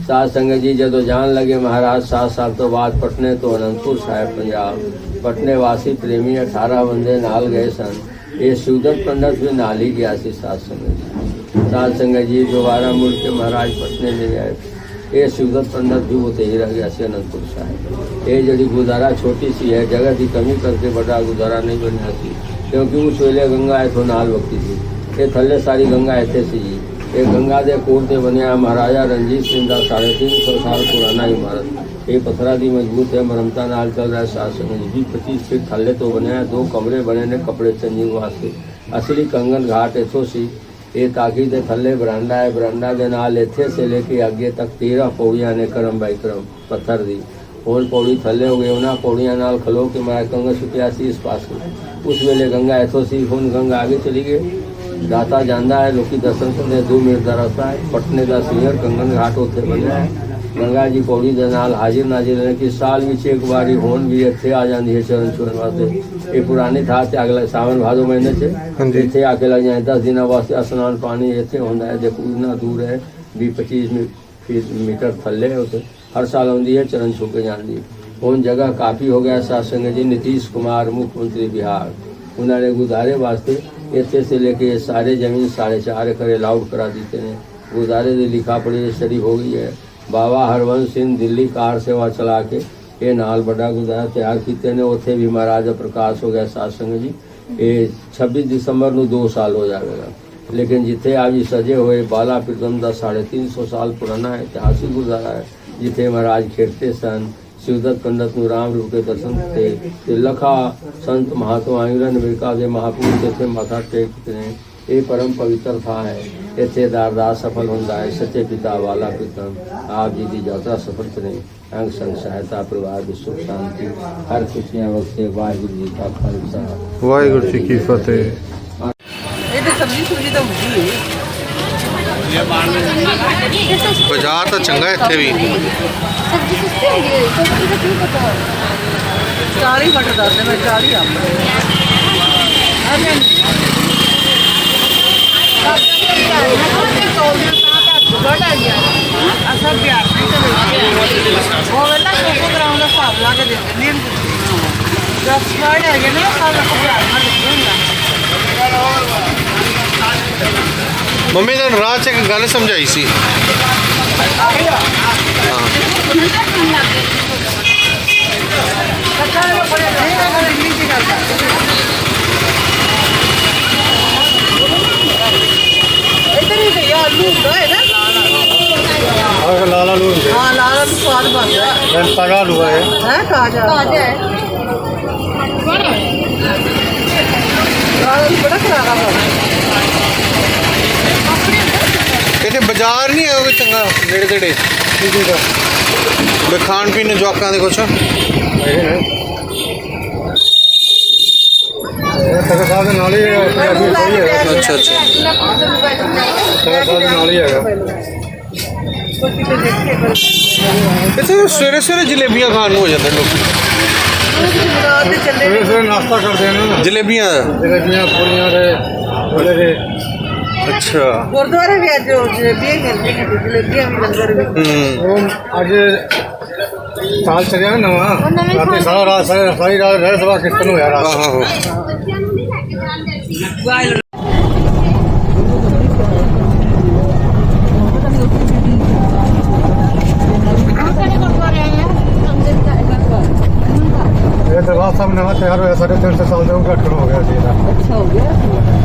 साध संगत जी जदों जान लगे महाराज 7 साल तो बाद पटने तो अनंतपुर साहिब पंजाब। पटने वासी प्रेमी 18 बंदे नाल गए सन। ये शिवदत्त पंडित भी नाल ही गया सी। साध संगत जी साध संगत जी दोबारा मुड़ के महाराज पटने नहीं आए। ये शिवदत्त पंडित भी वो ही रह गया सी अनंतपुर साहिब। ये जड़ी गुजारा छोटी सी है, जगह की कमी करके बड़ा गुजारा नहीं बनया सी, क्योंकि उस वेले गंगा इथों नाल वक्ती थी। ये थले सारी गंगा इत्थे सी। ये गंगा दे कोल ते बनया महाराजा रणजीत सिंह दा 350 साल पुराना इमारत। ये पत्थरा दी मजबूत है, मरम्मतां नाल चल रहा है। साथ संगत जी 25 फीट थल्ले तो बनया। 2 कमरे बने ने कपड़े चंगी वास्ते। असली कंगन घाट इथों सी। ये ताकी दे थल्ले बरांडा है, बरांडा दे नाल इत्थे से लेके आगे तक 13 पौड़ियां ने क्रम बाई क्रम पत्थर दी। और पौड़ी थल्ले हो गए, उन्हां पौड़ियां नाल खलो के मारे कंगन सुटिया सी इस पास। उस वेले गंगा इथों सी, हुण गंगा आगे चली गई। दाता जाता है, लोग दर्शन करने 2 मिनट का रास्ता है। पटने का सिंगर कंगन घाट उत्थे बनया है। गंगा जी पौड़ी के नाल हाजिर नाजिर है कि साल में एक बारी होन भी इत्थे आ जाती है चरण छुअन वास्ते। ये पुरानी था ते अगला सावन भादो महीने से इत्थे आके लग जाए 10 दिन वास्ते स्नान पानी इत्थे होंदा है। देखो इतना दूर है, 20-25 मीटर थल्ले है उसे। हर साल आती है चरण छू के जाती। हुण जगह काफ़ी हो गया। साध संगत जी नीतीश कुमार मुख्यमंत्री बिहार, उन्होंने गुजारे वास्ते इतने से लेके सारे जमीन 4.5 एकड़ अलाउड करा देते हैं। गुजारे की लिखा पढ़ी स्टडी हो गई है। बाबा हरवंश सिंह दिल्ली कार सेवा चला के ये नाल बड़ा गुजारा तैयार किए ने। उत्थे भी महाराजा प्रकाश हो गया। साध संगत जी ये 26 दिसंबर को 2 साल हो जाएगा। लेकिन जिथे आज सजे हुए बाला प्रीतम का 350 साल पुराना ऐतिहासिक गुजारा है, जिथे महाराज खेड़ते सन। शिवदत्त पंडित ਨੂੰ राम रूप के दर्शन ते लखा संत महात्मा इंग्लैंड अमेरिका के महापुरुष इतने माथा टेकते हैं। ये परम पवित्र था है। इतने अरदास सफल होता है। सच्चे पिता वाला प्रीतम आप जी की यात्रा सफल करें। अंग संग सहायता परिवार की सुख शांति हर खुशियाँ वक्त वाहिगुरु जी का खालसा वाहिगुरु जी की फतेह। ये तो सब्जी सुब्जी तो होती है। बाजार तो चंगा इत्थे भी। सब्जी सस्ती होगी, सब्जी का क्यों पता है? 40 मटर दस मैं 40 आप ਮੰਮੀ ਨੇ ਰਾਹ 'ਚ ਇੱਕ ਗੱਲ ਸਮਝਾਈ ਸੀ। लाल आलू हाँ लाल आलू स्वाद बनता है ताजा आलू है ताजा ताजा है लाल आलू बड़ा खराब है ਇੱਥੇ ਬਾਜ਼ਾਰ ਨਹੀਂ ਹੈ ਕੋਈ ਚੰਗਾ ਨੇੜੇ ਤੇੜੇ ਵੀ ਖਾਣ ਪੀਣ ਨੂੰ ਜਵਾਕਾਂ ਦੇ ਕੁਛ ਸਾਹਿਬ ਦੇ ਨਾਲ ਹੀ ਅੱਛਾ ਅੱਛਾ ਸਾਹਿਬ ਦੇ ਨਾਲ ਹੀ ਹੈਗਾ ਇੱਥੇ ਸਵੇਰੇ ਸਵੇਰੇ ਜਲੇਬੀਆਂ ਖਾਣ ਨੂੰ ਹੋ ਜਾਂਦੇ ਲੋਕ ਸਵੇਰੇ ਸਵੇਰੇ ਨਾਸ਼ਤਾ ਕਰਦੇ ਨੇ ਜਲੇਬੀਆਂ ਪੂਰੀਆਂ ਦੇ ਛੋਲੇ ਦੇ ਅੱਛਾ ਗੁਰਦੁਆਰੇ ਵੀ ਅੱਜ ਜਲੇਬੀਆਂ ਮਿਲਦੀਆਂ ਨੇ ਜਲੇਬੀਆਂ ਵੀ ਲੰਗਰ ਵੀ ਉਹ ਅੱਜ ਸਾਲ ਚੱਲਿਆ ਨਾ ਨਵਾਂ ਰਾਤੀ ਸਾਰਾ ਰਾਤ ਸਾਰੀ ਰਾਤ ਰਹਿ ਸਵਾ ਕਿਸਨ ਹੋਇਆ ਰਾਤ ਆਹੋ ਇਹ ਦਰਬਾਰ ਸਾਹਿਬ ਨਵਾਂ ਤਿਆਰ ਹੋਇਆ 350 ਸਾਲ ਦਾ ਉਦਘਾਟਨ ਹੋ ਗਿਆ ਸੀ ਇਹਦਾ ਅੱਛਾ ਹੋ ਗਿਆ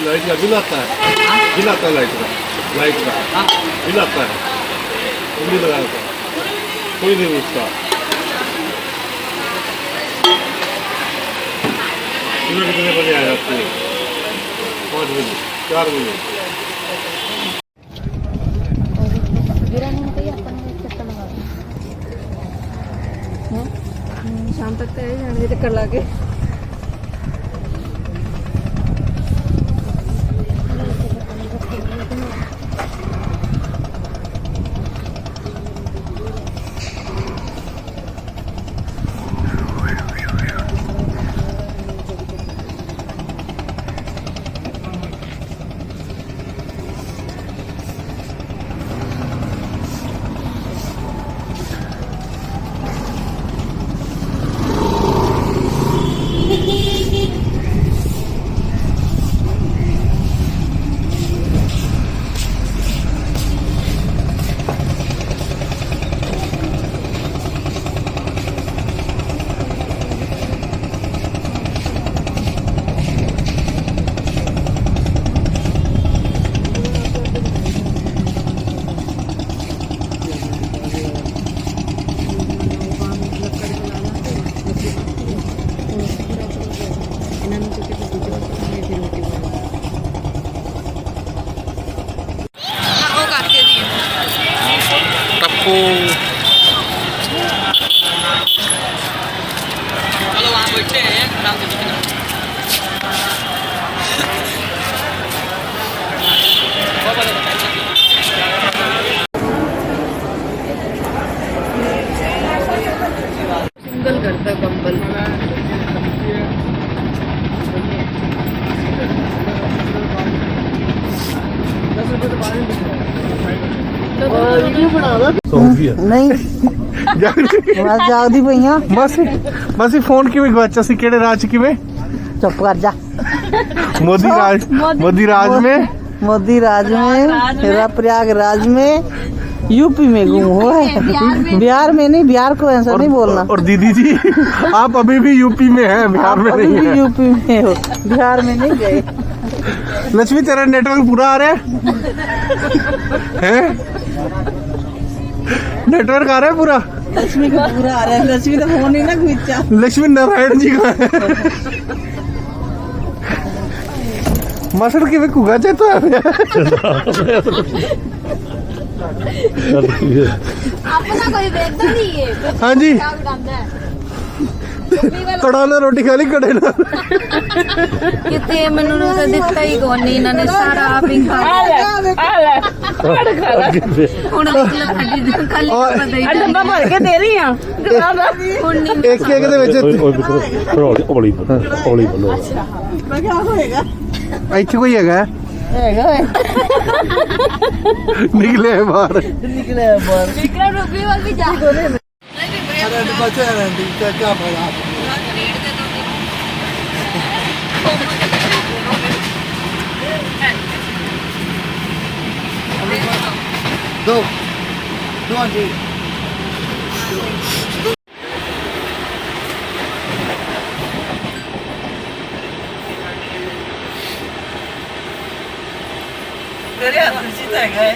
लाइट का बिल आता है बिल आता है लाइट का बिल आता है उंगली लगाने का कोई नहीं उसका सुबह कितने बजे आ जाते हैं 5 बजे 4 बजे शाम तक तो चक्कर ला के कंबल करता कंबल। ਨਹੀਂ ਜਾਗਦੀ ਪਈਆਂ ਮਾਸੀ ਫੋਨ ਕਿਵੇਂ ਗਵਾਚਾ ਸੀ ਕਿਹੜੇ ਰਾਜ ਕਿਵੇਂ ਚੁੱਪ कर जा मोदी राज में हेरा प्रयागराज में यूपी में गुम हुआ है बिहार में नहीं बिहार को ऐसा नहीं बोलना और दीदी जी आप अभी भी यूपी में हैं बिहार में नहीं है यूपी में हो बिहार में नहीं गए लक्ष्मी तेरा नेटवर्क पूरा आ रहा है नेटवर्क आ रहा है पूरा लक्ष्मी का पूरा आ रहा है लक्ष्मी का फोन ही ना खींचा लक्ष्मी नारायण जी का मसड़ के में कुगा जाता है अपना कोई वेदा नहीं है हाँ जी कड़ा ना रोटी खा ली कड़े ना कितने मैनू तो दिता ही कोई नहीं इन्होंने सारा आप ही खा डब्बा भर के दे रही हां एक एक दे विच हौली बोलो मैं क्या होएगा ਇੱਥੇ ਕੋਈ ਹੈਗਾ ਨਿਕਲੇ ਬਾਹਰ विक्रम रूपी वाल भी जा अरे बच्चे क्या फायदा दो जी तेरे हाथ में सीधा है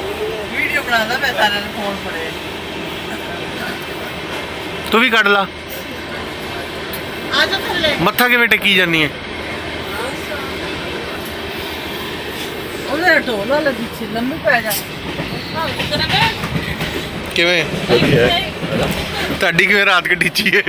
वीडियो बनाना मैं सारे फोन पड़े ਤੂੰ ਵੀ ਕੱਢ ਲਾ आजा थल्ले ਮੱਥਾ ਕਿਵੇਂ ਟੇਕੀ ਜਾਨੀ ਹੈ ਉਹਨੇ ਢੋਲਾ ਲੱਗੀ ਸੀ ਲੰਮੇ ਪੈ ਜਾ ਕਿਵੇਂ ਤੁਹਾਡੀ ਕਿਵੇਂ ਰਾਤ ਕੱਢੀ ਚੀ ਹੈ